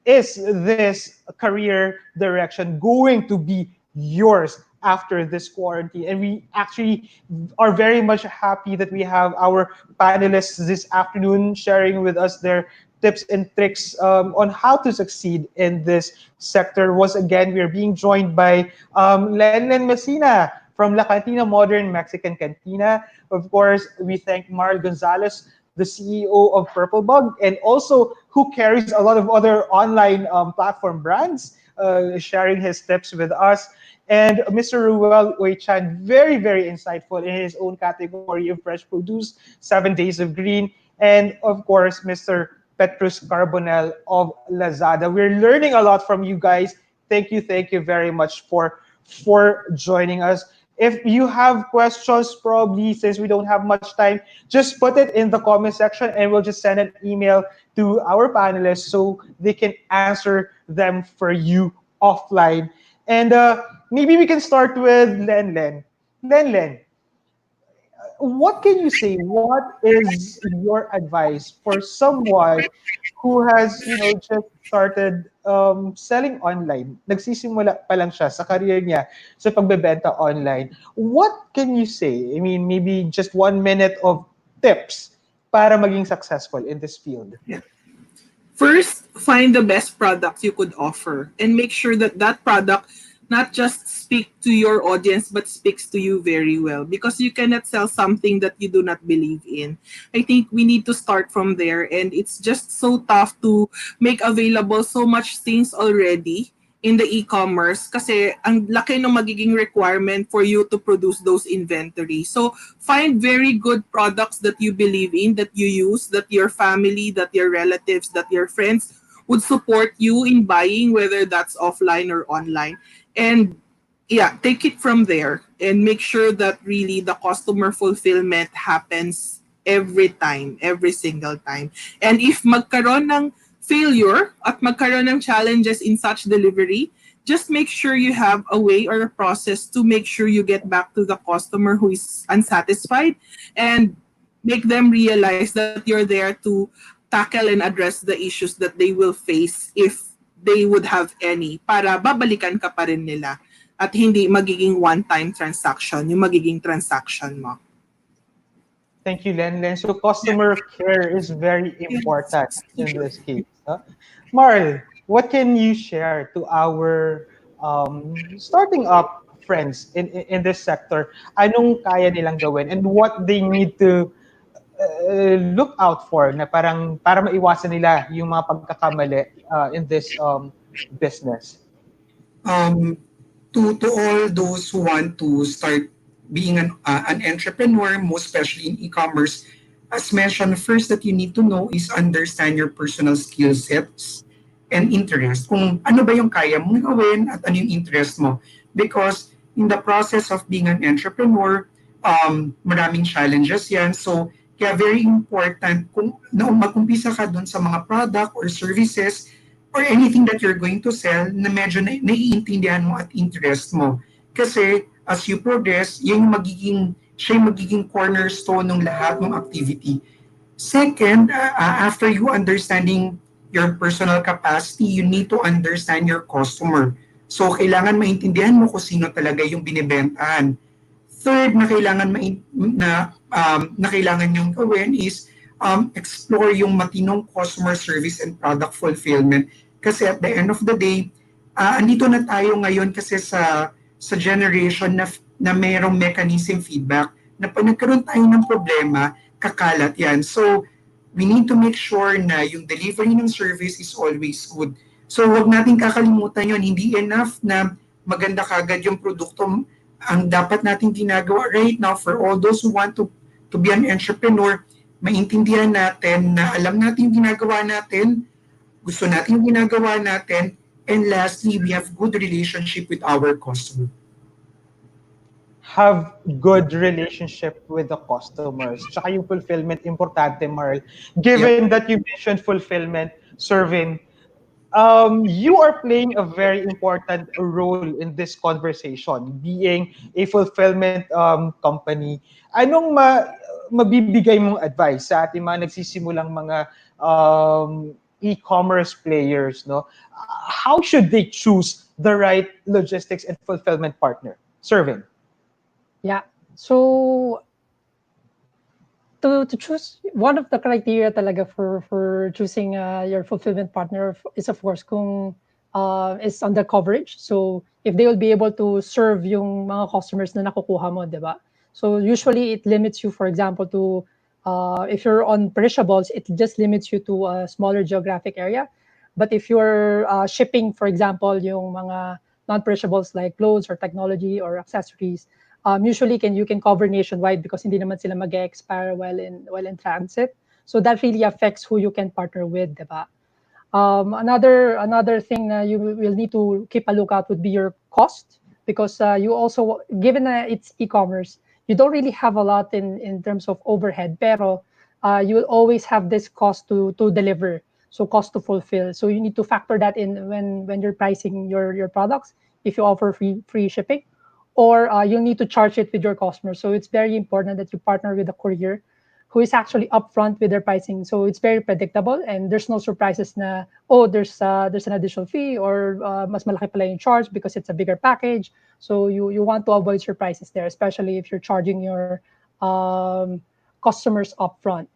Is this career direction going to be yours after this quarantine? And we actually are very much happy that we have our panelists this afternoon sharing with us their tips and tricks on how to succeed in this sector. Once again, we're being joined by LenLen Mesina from La Cantina Modern Mexican Cantina. Of course, we thank Marl Gonzales, the CEO of PurpleBug, and also who carries a lot of other online platform brands, sharing his tips with us. And Mr. Roel Oichan, very, very insightful in his own category of fresh produce, 7 Days of Green. And of course, Mr. Petrus Carbonell of Lazada. We're learning a lot from you guys. Thank you very much for joining us. If you have questions, probably since we don't have much time, just put it in the comment section and we'll just send an email to our panelists so they can answer them for you offline. And maybe we can start with LenLen. LenLen, what can you say? What is your advice for someone who has, just started selling online? Nagsisimula pa lang siya sa career niya sa pagbebenta online. What can you say? I mean, maybe just 1 minute of tips para maging successful in this field. Yeah. First, find the best product you could offer and make sure that that product not just speak to your audience but speaks to you very well, because you cannot sell something that you do not believe in. I think we need to start from there, and it's just so tough to make available so much things already in the e-commerce kasi ang laki ng magiging requirement for you to produce those inventory. So find very good products that you believe in, that you use, that your family, that your relatives, that your friends would support you in buying, whether that's offline or online. And yeah, take it from there and make sure that really the customer fulfillment happens every time, every single time. And if magkaroon ng failure at magkaroon ng challenges in such delivery, just make sure you have a way or a process to make sure you get back to the customer who is unsatisfied and make them realize that you're there to tackle and address the issues that they will face if they would have any, para babalikan ka pa rin nila at hindi magiging one-time transaction, yung magiging transaction mo. Thank you, LenLen. So customer care is very important in this case. Marl, what can you share to our starting up friends in this sector? Anong kaya nilang gawin and what they need to look out for na parang para maiwasan nila yung mga pagkakamali in this business? To all those who want to start being an entrepreneur, most especially in e-commerce, as mentioned, first that you need to know is understand your personal skill sets and interest. Kung ano ba yung kaya mong gawin at ano yung interest mo. Because in the process of being an entrepreneur, maraming challenges yan. So, kaya very important kung mag-umpisa ka dun sa mga product or services or anything that you're going to sell na medyo naiintindihan mo at interest mo. Kasi as you progress, siya yung magiging cornerstone ng lahat ng activity. Second, after you understanding your personal capacity, you need to understand your customer. So kailangan maintindihan mo kung sino talaga yung binibentahan. Third na kailangan yung gawin is explore yung matinong customer service and product fulfillment. Kasi at the end of the day, andito na tayo ngayon kasi sa generation na mayroong mechanism feedback na pag nagkaroon tayo ng problema, kakalat yan. So, we need to make sure na yung delivery ng service is always good. So, huwag natin kakalimutan yun. Hindi enough na maganda kagad yung produkto. Ang dapat natin ginagawa right now for all those who want to be an entrepreneur, maintindihan natin na alam natin yung ginagawa natin, gusto natin yung ginagawa natin, and lastly, we have good relationship with our customer. Have good relationship with the customers. Tsaka yung fulfillment, importante, Marl. Given that you mentioned fulfillment, Xervin, you are playing a very important role in this conversation, being a fulfillment company. Anong mabibigay mong advice sa ating mga nagsisimulang mga e-commerce players, no? How should they choose the right logistics and fulfillment partner? Xervin. Yeah. So to choose, one of the criteria talaga for choosing your fulfillment partner is of course kung is on the coverage. So if they will be able to serve yung mga customers na nakukuha mo, di ba? So usually it limits you, for example, to if you're on perishables, it just limits you to a smaller geographic area. But if you're shipping, for example, yung mga non-perishables like clothes or technology or accessories, usually you can cover nationwide because hindi naman sila mag-expire while in transit. So that really affects who you can partner with, diba? Another thing you will need to keep a lookout would be your cost, because you also, given it's e-commerce, you don't really have a lot in terms of overhead, pero you will always have this cost to deliver, so cost to fulfill. So you need to factor that in when you're pricing your products, if you offer free shipping, or you'll need to charge it with your customers. So it's very important that you partner with a courier who is actually upfront with their pricing. So it's very predictable and there's no surprises na, oh, there's an additional fee, or mas malaki pala yung charge because it's a bigger package. So you want to avoid surprises there, especially if you're charging your customers upfront.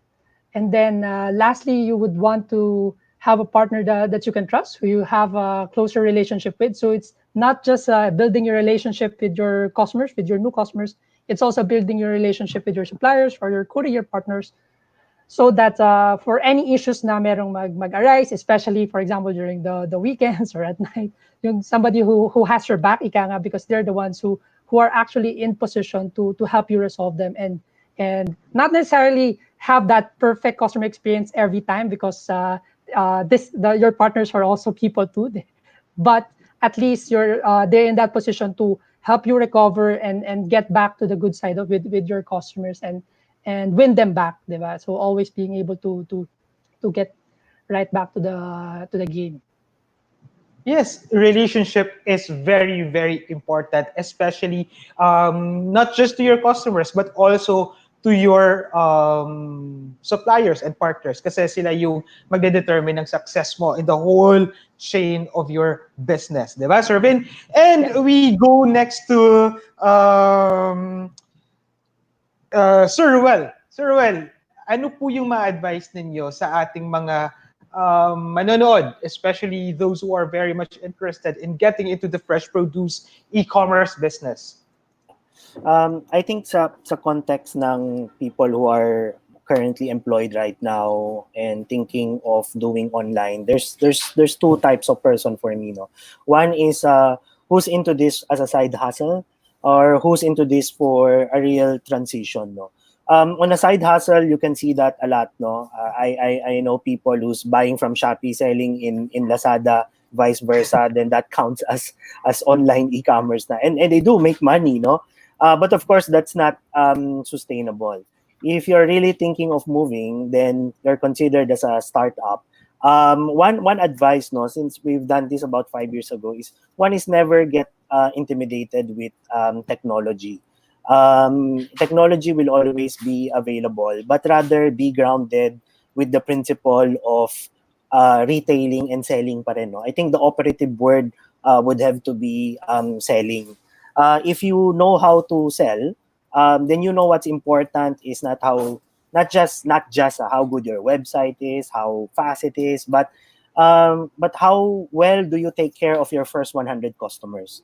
And then lastly, you would want to have a partner that you can trust, who you have a closer relationship with. So it's not just building your relationship with your customers, with your new customers. It's also building your relationship with your suppliers or your courier partners, so that for any issues na merong mag-arise, especially, for example, during the weekends or at night, yung somebody who has your back, ika nga, because they're the ones who are actually in position to help you resolve them, and not necessarily have that perfect customer experience every time, because your partners are also people too. But at least they're in that position to help you recover and get back to the good side of with your customers and win them back, diba? So always being able to get right back to the game. Yes, relationship is very, very important, especially not just to your customers, but also to your suppliers and partners. Kasi sila yung magde-determine ng success mo in the whole chain of your business. Diba, Xervin? And Yes. we go next to Sir Roel. Sir Roel, ano po yung ma-advise ninyo sa ating mga manonood, especially those who are very much interested in getting into the fresh produce e-commerce business? I think sa context ng people who are currently employed right now and thinking of doing online, there's two types of person for me, no. One is who's into this as a side hustle, or who's into this for a real transition, no. On a side hustle, you can see that a lot, no. I know people who's buying from Shopee, selling in Lazada, vice versa. Then that counts as online e-commerce na, and they do make money, no. But of course, that's not sustainable. If you're really thinking of moving, then you're considered as a startup. One advice, no, since we've done this about 5 years ago, is one is never get intimidated with technology. Technology will always be available, but rather be grounded with the principle of retailing and selling pa rin, no? I think the operative word would have to be selling. If you know how to sell, then you know what's important is not just how good your website is, how fast it is, but how well do you take care of your first 100 customers.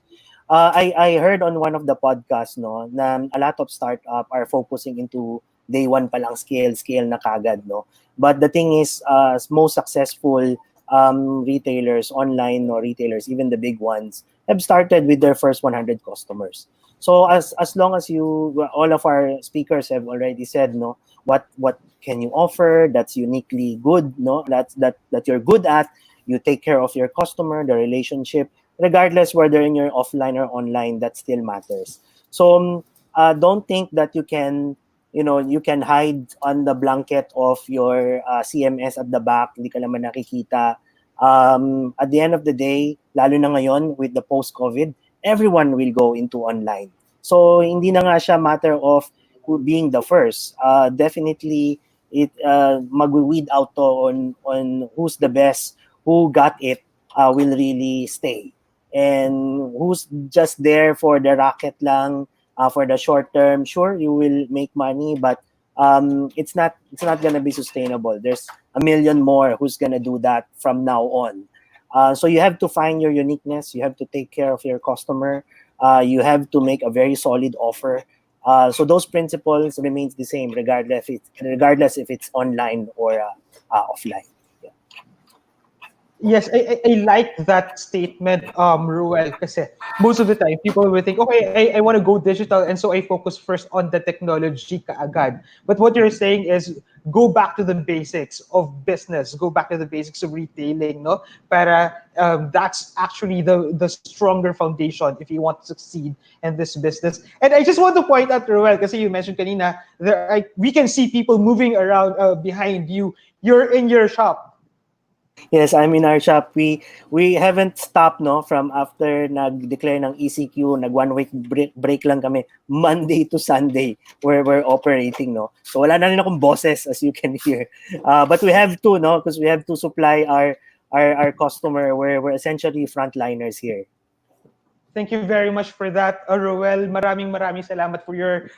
I heard on one of the podcasts, no, na a lot of startup are focusing into day one palang scale na kagad, no. But the thing is, most successful retailers, online no retailers, even the big ones, have started with their first 100 customers. So as long as all of our speakers have already said, no, what can you offer that's uniquely good, no, that you're good at, you take care of your customer, the relationship, regardless whether in your offline or online, that still matters. So don't think that you can hide on the blanket of your CMS at the back, hindi ka naman nakikita. At the end of the day, lalo na ngayon with the post-COVID, everyone will go into online. So hindi na nga siya matter of being the first. Definitely, it mag-weed out to on who's the best, who got it, will really stay. And who's just there for the racket lang, for the short term, sure, you will make money, but it's not gonna be sustainable. There's a million more who's gonna do that from now on. So you have to find your uniqueness. You have to take care of your customer. You have to make a very solid offer. So those principles remains the same regardless if it's online or offline. Yeah. Yes, I like that statement, Roel, kasi most of the time people will think, okay, I want to go digital, and so I focus first on the technology kaagad. But what you're saying is go back to the basics of business, go back to the basics of retailing, no? Para that's actually the stronger foundation if you want to succeed in this business. And I just want to point out, Roel, kasi you mentioned kanina, we can see people moving around behind you. You're in your shop. Yes, I'm in our shop. We haven't stopped no from after nag-declare ng ECQ, nag 1 week break lang kami. Monday to Sunday we're operating no. So wala na rin akong bosses as you can hear. But we have to no because we have to supply our customer. We're essentially frontliners here. Thank you very much for that, Roel. Maraming salamat for your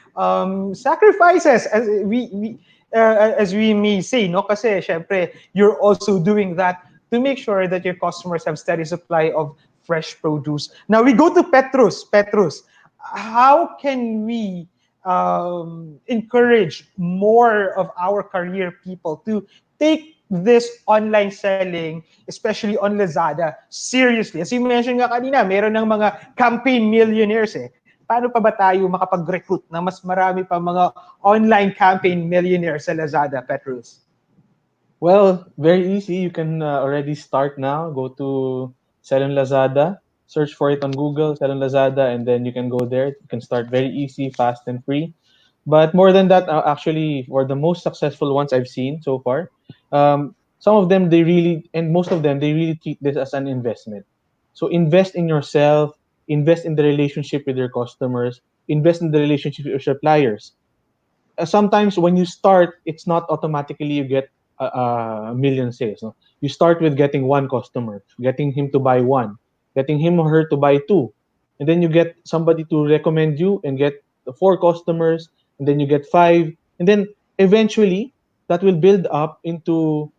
sacrifices, as we may say, no? Kasi syempre, you're also doing that to make sure that your customers have steady supply of fresh produce. Now we go to Petrus. Petrus, how can we encourage more of our career people to take this online selling, especially on Lazada, seriously? As you mentioned nga kanina, meron ng mga campaign millionaires eh. Paano pa ba tayo makapag-recruit na mas marami pa mga online campaign millionaires sa Lazada, Petrus? Well, very easy. You can already start now. Go to Sell on Lazada. Search for it on Google, Sell on Lazada, and then you can go there. You can start very easy, fast, and free. But more than that, actually, for the most successful ones I've seen so far, some of them and most of them they really treat this as an investment. So invest in yourself, invest in the relationship with your customers, invest in the relationship with your suppliers. Sometimes when you start, it's not automatically you get a million sales. No? You start with getting one customer, getting him to buy one, getting him or her to buy two, and then you get somebody to recommend you and get the four customers, and then you get five, and then eventually that will build up into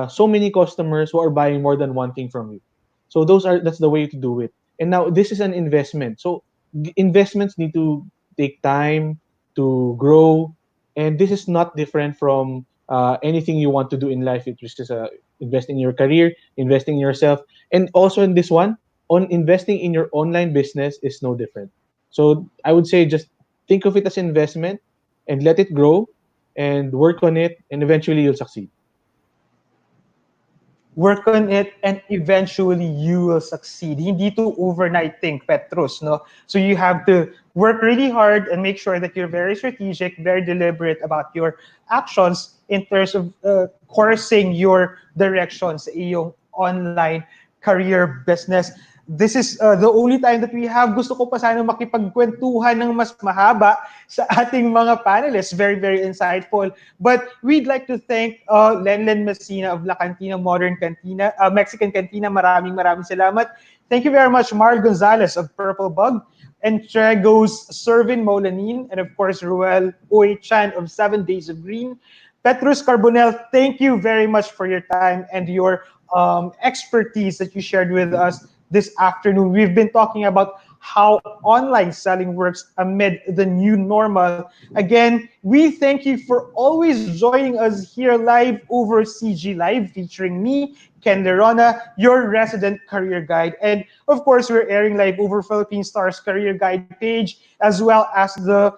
so many customers who are buying more than one thing from you. So that's the way to do it. And now this is an investment. So investments need to take time to grow, and this is not different from anything you want to do in life. It is just invest in your career, investing in yourself, and also in this one, on investing in your online business is no different. So I would say just think of it as investment and let it grow and work on it, and eventually you'll succeed. Work on it and eventually you will succeed. Hindi to overnight think, Petrus, no? So you have to work really hard and make sure that you're very strategic, very deliberate about your actions in terms of coursing your directions sa iyong online career business. This is the only time that we have. Gusto ko pa sana makipagkwentuhan ng mas mahaba sa ating mga panelists. Very, very insightful. But we'd like to thank LenLen Mesina of La Cantina, Mexican Cantina. Maraming salamat. Thank you very much, Marlon Gonzales of PurpleBug, Entrego's Xervin Maulanin, and of course, Roel Chan of 7 Days of Green. Petrus Carbonell, thank you very much for your time and your expertise that you shared with us this afternoon. We've been talking about how online selling works amid the new normal. Again, we thank you for always joining us here live over CG Live, featuring me, Ken Lerona, your resident career guide. And of course, we're airing live over Philippine Stars Career Guide page, as well as the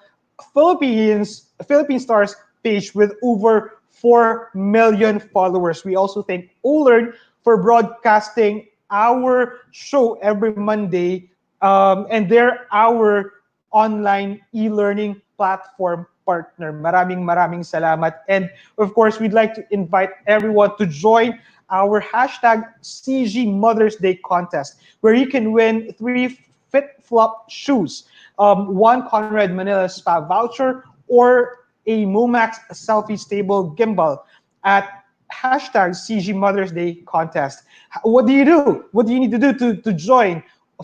Philippine Stars page with over 4 million followers. We also thank Olern for broadcasting our show every Monday, and they're our online e-learning platform partner. Maraming salamat. And of course, we'd like to invite everyone to join our hashtag CG Mother's Day contest, where you can win 3 FitFlop shoes, 1 Conrad Manila Spa voucher, or a Momax selfie stable gimbal at hashtag CG Mother's Day contest. What do you do? What do you need to do to join?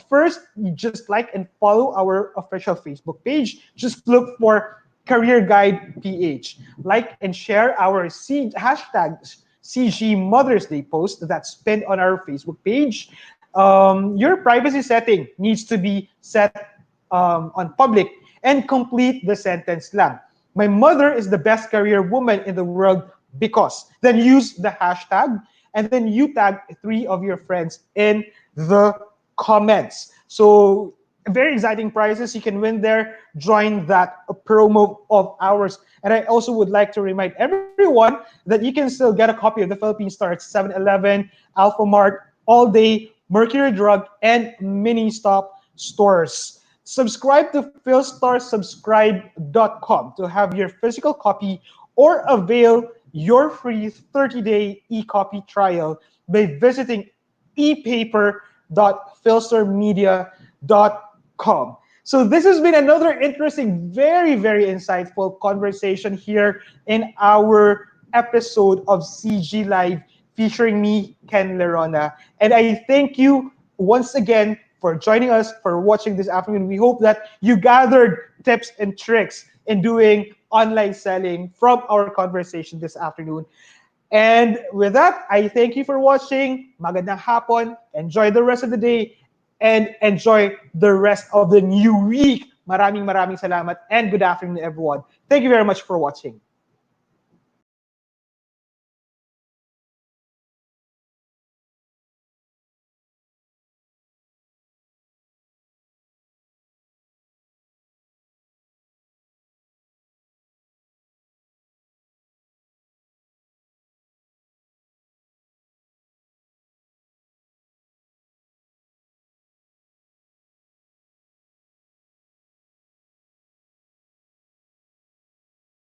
First, you just like and follow our official Facebook page. Just look for Career Guide PH. Like and share our hashtag CG Mother's Day post that's pinned on our Facebook page. Your privacy setting needs to be set on public and complete the sentence lang. My mother is the best career woman in the world because. Then use the hashtag and then you tag 3 of your friends in the comments. So very exciting prizes you can win there. Join that promo of ours. And I also would like to remind everyone that you can still get a copy of the Philippine Star at 7-Eleven, Alphamart, All Day, Mercury Drug, and Mini Stop stores. Subscribe to philstarsubscribe.com to have your physical copy or avail your free 30-day e-copy trial by visiting epaper.philstarmedia.com. So this has been another interesting, very, very insightful conversation here in our episode of CG Live featuring me, Ken Lerona. And I thank you once again for joining us, for watching this afternoon. We hope that you gathered tips and tricks in doing online selling from our conversation this afternoon. And with that, I thank you for watching. Magandang hapon. Enjoy the rest of the day and enjoy the rest of the new week. Maraming salamat and good afternoon, everyone. Thank you very much for watching.